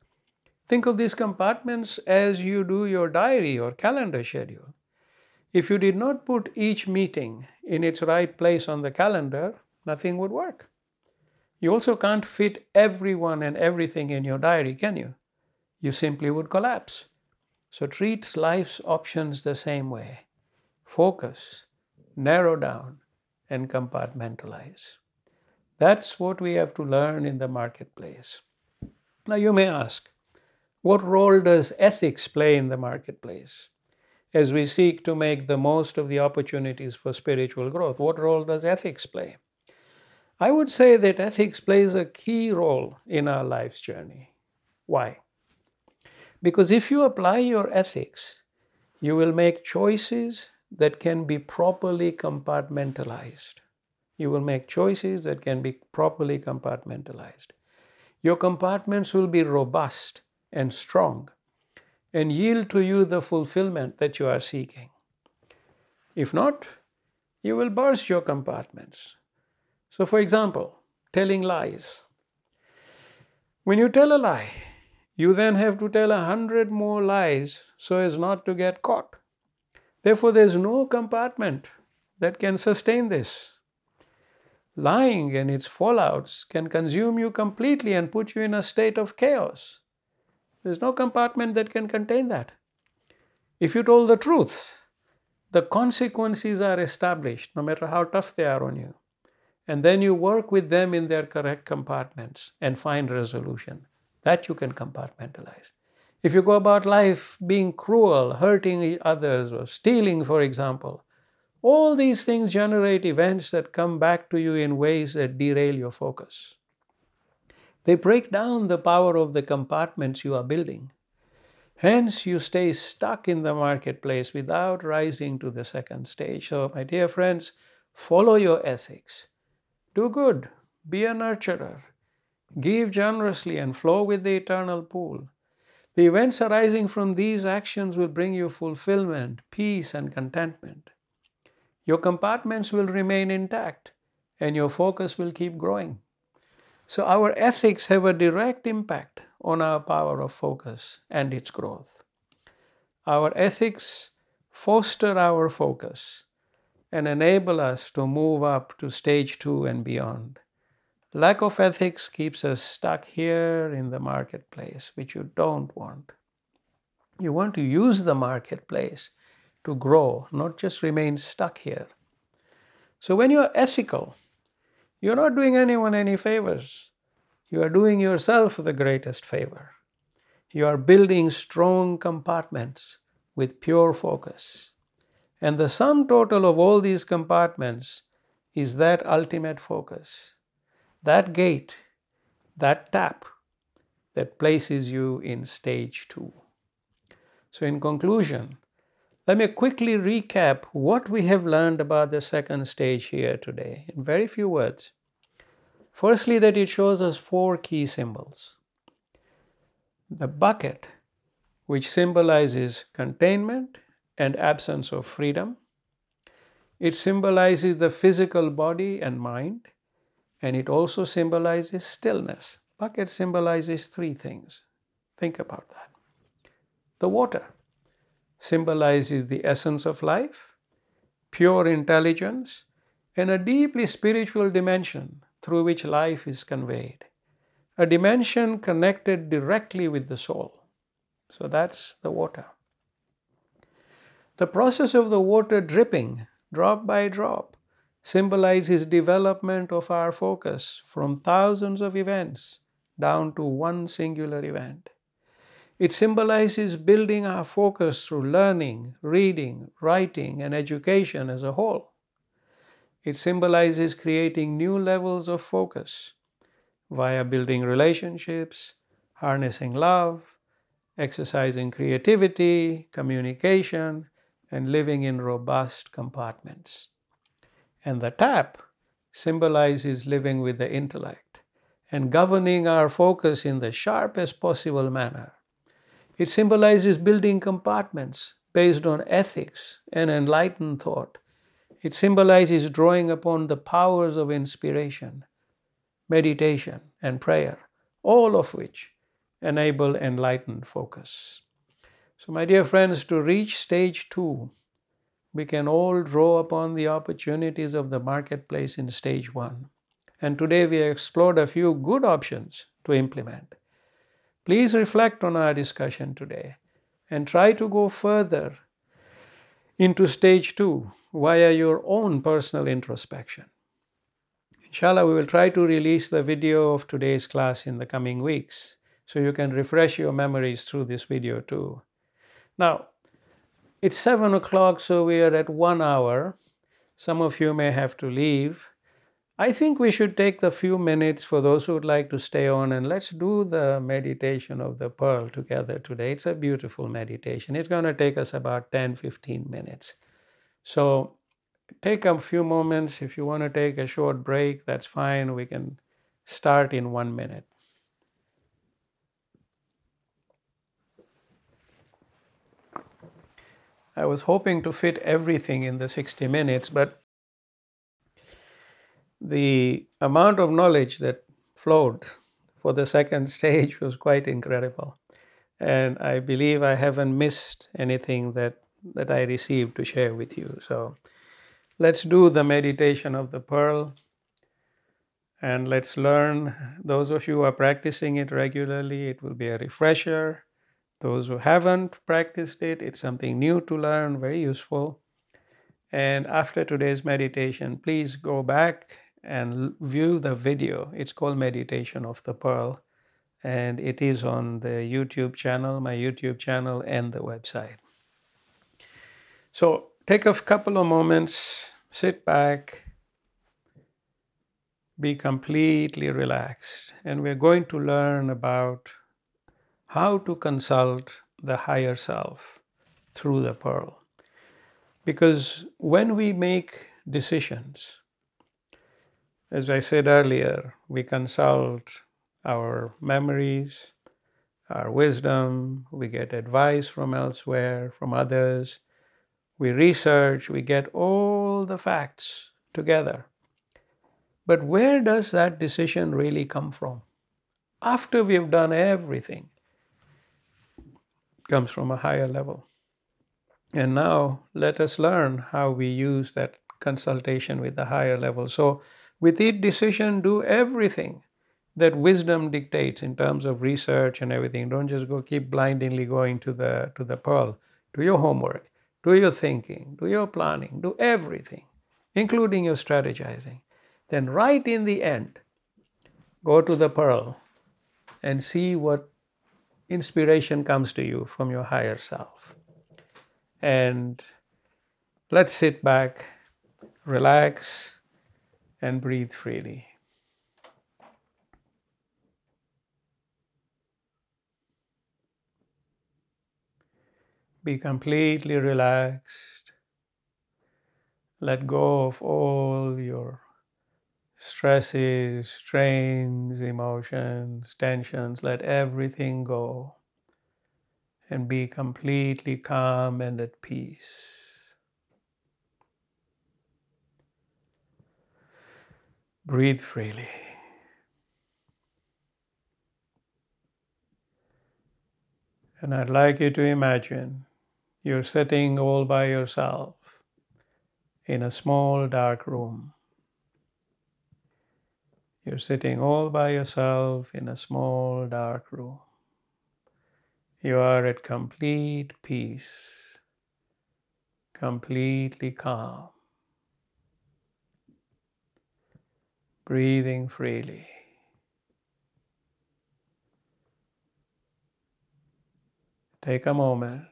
Think of these compartments as you do your diary or calendar schedule. If you did not put each meeting in its right place on the calendar, nothing would work. You also can't fit everyone and everything in your diary, can you? You simply would collapse. So treat life's options the same way. Focus, narrow down, and compartmentalize. That's what we have to learn in the marketplace. Now you may ask, what role does ethics play in the marketplace? As we seek to make the most of the opportunities for spiritual growth, what role does ethics play? I would say that ethics plays a key role in our life's journey. Why? Because if you apply your ethics, you will make choices that can be properly compartmentalized. You will make choices that can be properly compartmentalized. Your compartments will be robust and strong and yield to you the fulfillment that you are seeking. If not, you will burst your compartments. So, for example, telling lies. When you tell a lie, you then have to tell 100 more lies so as not to get caught. Therefore, there's no compartment that can sustain this. Lying and its fallouts can consume you completely and put you in a state of chaos. There's no compartment that can contain that. If you told the truth, the consequences are established, no matter how tough they are on you. And then you work with them in their correct compartments and find resolution. That you can compartmentalize. If you go about life being cruel, hurting others, or stealing, for example, all these things generate events that come back to you in ways that derail your focus. They break down the power of the compartments you are building. Hence, you stay stuck in the marketplace without rising to the second stage. So, my dear friends, follow your ethics. Do good. Be a nurturer. Give generously and flow with the eternal pool. The events arising from these actions will bring you fulfillment, peace, and contentment. Your compartments will remain intact, and your focus will keep growing. So our ethics have a direct impact on our power of focus and its growth. Our ethics foster our focus and enable us to move up to stage 2 and beyond. Lack of ethics keeps us stuck here in the marketplace, which you don't want. You want to use the marketplace to grow, not just remain stuck here. So when you're ethical, you're not doing anyone any favors. You are doing yourself the greatest favor. You are building strong compartments with pure focus. And the sum total of all these compartments is that ultimate focus, that gate, that tap that places you in stage 2. So in conclusion, let me quickly recap what we have learned about the second stage here today in very few words. Firstly, that it shows us 4 key symbols. The bucket, which symbolizes containment and absence of freedom. It symbolizes the physical body and mind, and it also symbolizes stillness. Bucket symbolizes 3 things. Think about that. The water symbolizes the essence of life, pure intelligence, and a deeply spiritual dimension through which life is conveyed. A dimension connected directly with the soul. So that's the water. The process of the water dripping, drop by drop, symbolizes development of our focus from thousands of events down to one singular event. It symbolizes building our focus through learning, reading, writing, and education as a whole. It symbolizes creating new levels of focus via building relationships, harnessing love, exercising creativity, communication, and living in robust compartments. And the tap symbolizes living with the intellect and governing our focus in the sharpest possible manner. It symbolizes building compartments based on ethics and enlightened thought. It symbolizes drawing upon the powers of inspiration, meditation, and prayer, all of which enable enlightened focus. So my dear friends, to reach stage 2, we can all draw upon the opportunities of the marketplace in stage 1. And today we explored a few good options to implement. Please reflect on our discussion today and try to go further into stage 2 via your own personal introspection. Inshallah, we will try to release the video of today's class in the coming weeks, so you can refresh your memories through this video too. Now, it's 7 o'clock, so we are at 1 hour. Some of you may have to leave. I think we should take the few minutes for those who would like to stay on, and let's do the meditation of the pearl together today. It's a beautiful meditation. It's going to take us about 10-15 minutes. So take a few moments. If you want to take a short break, that's fine. We can start in 1 minute. I was hoping to fit everything in the 60 minutes, but the amount of knowledge that flowed for the second stage was quite incredible. And I believe I haven't missed anything that I received to share with you. So let's do the meditation of the pearl and let's learn. Those of you who are practicing it regularly, it will be a refresher. Those who haven't practiced it, it's something new to learn, very useful. And after today's meditation, please go back and view the video. It's called Meditation of the Pearl, and it is on the YouTube channel, my YouTube channel, and the website. So take a couple of moments, sit back, be completely relaxed, and we're going to learn about how to consult the higher self through the pearl. Because when we make decisions, as I said earlier, we consult our memories, our wisdom, we get advice from elsewhere, from others, we research, we get all the facts together. But where does that decision really come from? After we've done everything, it comes from a higher level. And now let us learn how we use that consultation with the higher level. So with each decision, do everything that wisdom dictates in terms of research and everything. Don't just go keep blindly going to the pearl. Do your homework, do your thinking, do your planning, do everything, including your strategizing. Then right in the end, go to the pearl and see what inspiration comes to you from your higher self. And let's sit back, relax, and breathe freely. Be completely relaxed. Let go of all your stresses, strains, emotions, tensions. Let everything go and be completely calm and at peace. Breathe freely. And I'd like you to imagine you're sitting all by yourself in a small dark room. You're sitting all by yourself in a small dark room. You are at complete peace, completely calm, breathing freely. Take a moment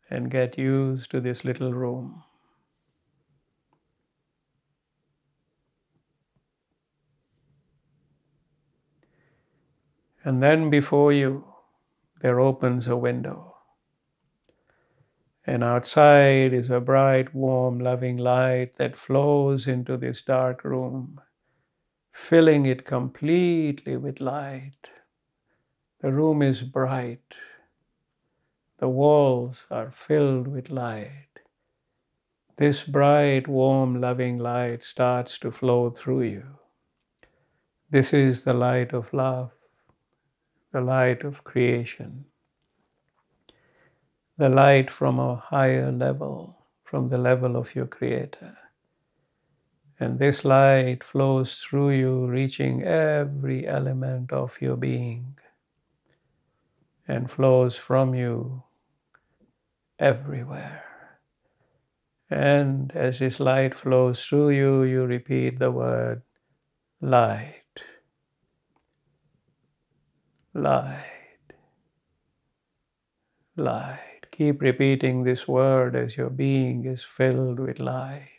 and get used to this little room. And then before you, there opens a window. And outside is a bright, warm, loving light that flows into this dark room, filling it completely with light. The room is bright. The walls are filled with light. This bright, warm, loving light starts to flow through you. This is the light of love, the light of creation, the light from a higher level, from the level of your Creator. And this light flows through you, reaching every element of your being, and flows from you everywhere. And as this light flows through you, you repeat the word light, light, light. Keep repeating this word as your being is filled with light.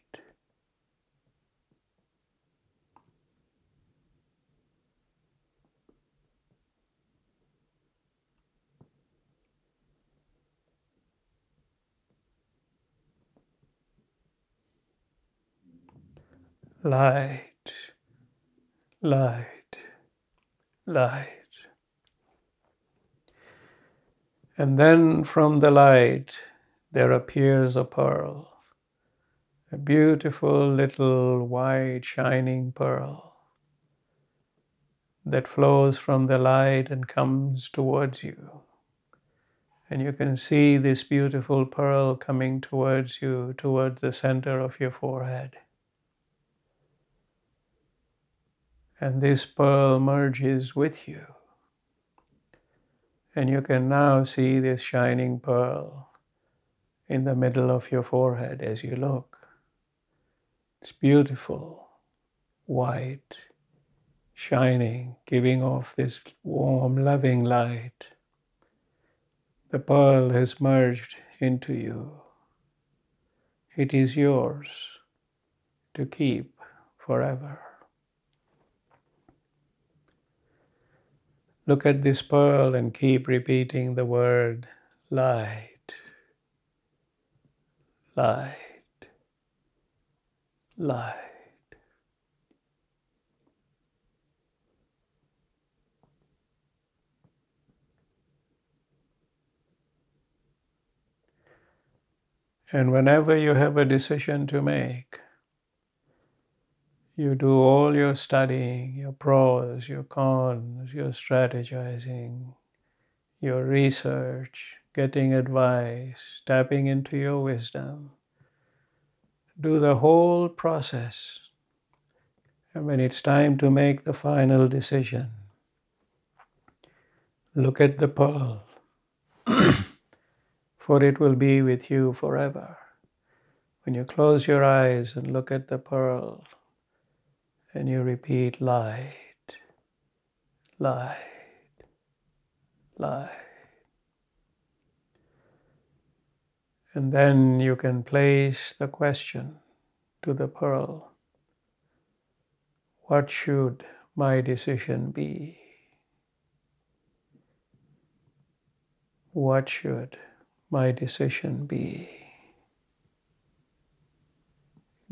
Light, light, light. And then from the light there appears a pearl, a beautiful little white shining pearl that flows from the light and comes towards you. And you can see this beautiful pearl coming towards you, towards the center of your forehead. And this pearl merges with you. And you can now see this shining pearl in the middle of your forehead as you look. It's beautiful, white, shining, giving off this warm, loving light. The pearl has merged into you. It is yours to keep forever. Look at this pearl and keep repeating the word light, light, light. And whenever you have a decision to make, You do all your studying, your pros, your cons, your strategizing, your research, getting advice, tapping into your wisdom. Do the whole process. And when it's time to make the final decision, look at the pearl, for it will be with you forever. When you close your eyes and look at the pearl, and you repeat light, light, light. And then you can place the question to the pearl, what should my decision be? What should my decision be?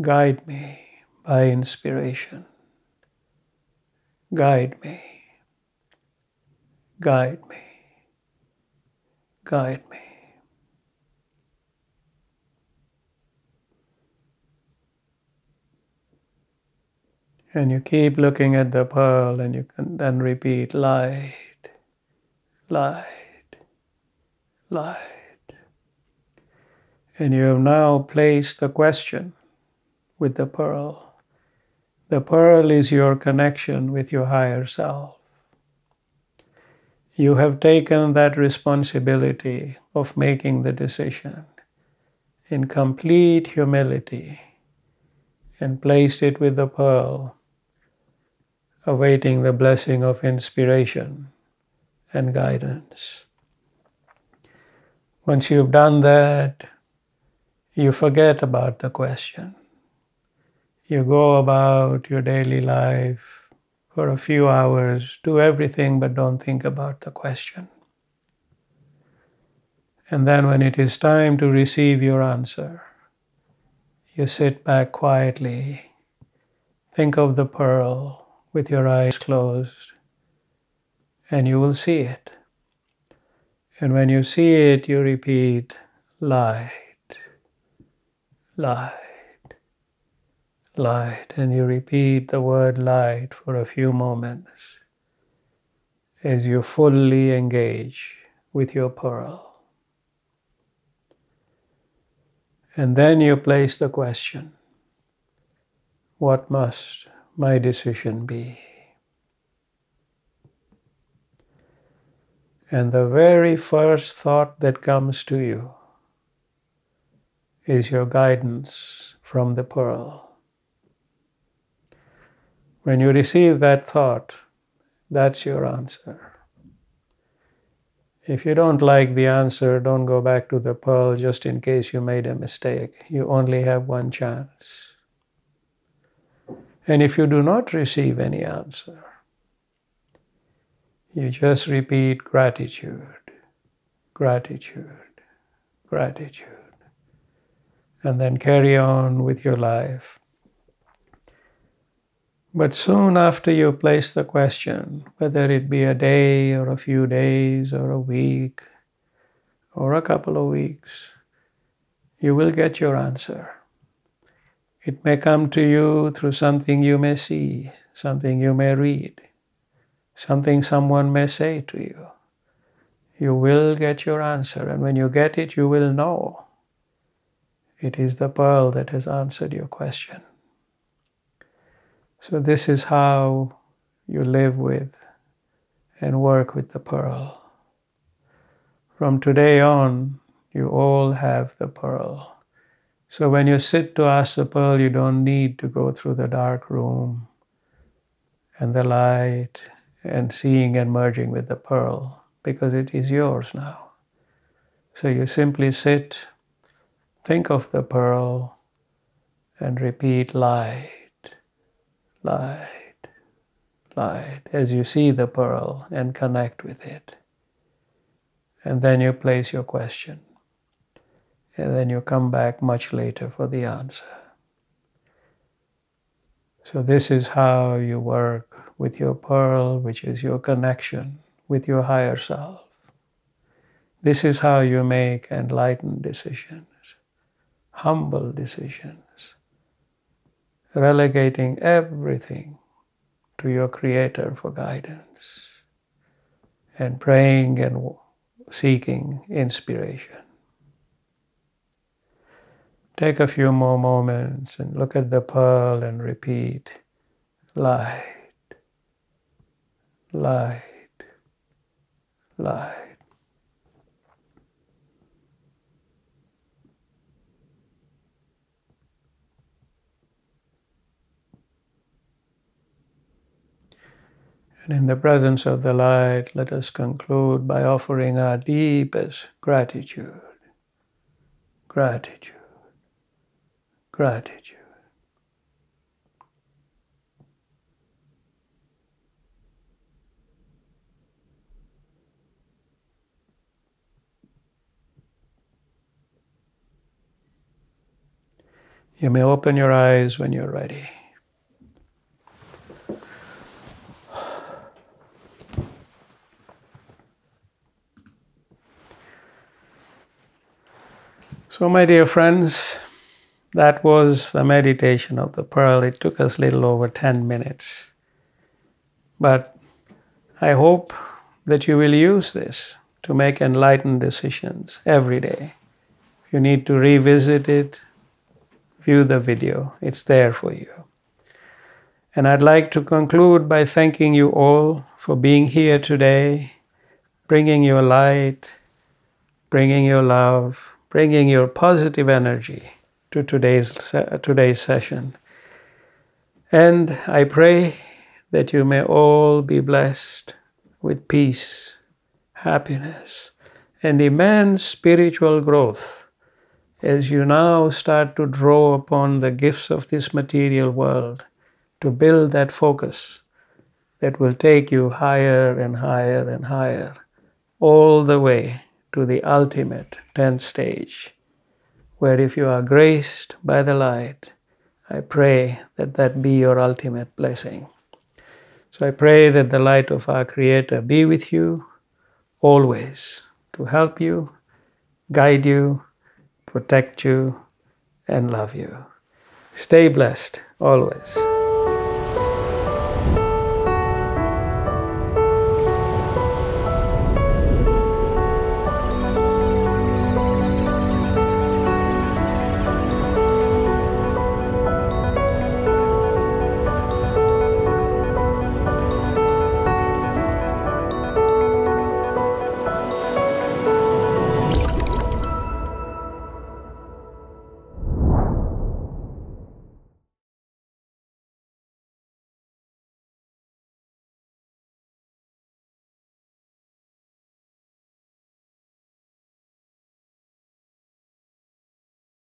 Guide me by inspiration. Guide me. Guide me. Guide me. And you keep looking at the pearl, and you can then repeat light, light, light. And you have now placed the question with the pearl. The pearl is your connection with your higher self. You have taken that responsibility of making the decision in complete humility and placed it with the pearl, awaiting the blessing of inspiration and guidance. Once you've done that, you forget about the question. You go about your daily life for a few hours, do everything but don't think about the question. And then when it is time to receive your answer, you sit back quietly, think of the pearl with your eyes closed, and you will see it. And when you see it, you repeat light, light, light, and you repeat the word light for a few moments as you fully engage with your pearl. And then you place the question, what must my decision be? And the very first thought that comes to you is your guidance from the pearl. When you receive that thought, that's your answer. If you don't like the answer, don't go back to the pearl just in case you made a mistake. You only have one chance. And if you do not receive any answer, you just repeat gratitude, gratitude, gratitude, and then carry on with your life. But soon after you place the question, whether it be a day or a few days or a week or a couple of weeks, you will get your answer. It may come to you through something you may see, something you may read, something someone may say to you. You will get your answer, and when you get it, you will know it is the pearl that has answered your question. So this is how you live with and work with the pearl. From today on, you all have the pearl. So when you sit to ask the pearl, you don't need to go through the dark room and the light and seeing and merging with the pearl, because it is yours now. So you simply sit, think of the pearl, and repeat light, light, light, as you see the pearl and connect with it. And then you place your question. And then you come back much later for the answer. So this is how you work with your pearl, which is your connection with your higher self. This is how you make enlightened decisions, humble decisions, relegating everything to your Creator for guidance, and praying and seeking inspiration. Take a few more moments and look at the pearl and repeat, light, light, light. And in the presence of the light, let us conclude by offering our deepest gratitude, gratitude, gratitude. You may open your eyes when you're ready. So, my dear friends, that was the meditation of the pearl. It took us a little over 10 minutes. But I hope that you will use this to make enlightened decisions every day. If you need to revisit it, view the video. It's there for you. And I'd like to conclude by thanking you all for being here today, bringing your light, bringing your love, bringing your positive energy to today's session. And I pray that you may all be blessed with peace, happiness, and immense spiritual growth as you now start to draw upon the gifts of this material world to build that focus that will take you higher and higher and higher, all the way to the ultimate 10th stage, where if you are graced by the light, I pray that that be your ultimate blessing. So I pray that the light of our Creator be with you always, to help you, guide you, protect you, and love you. Stay blessed always.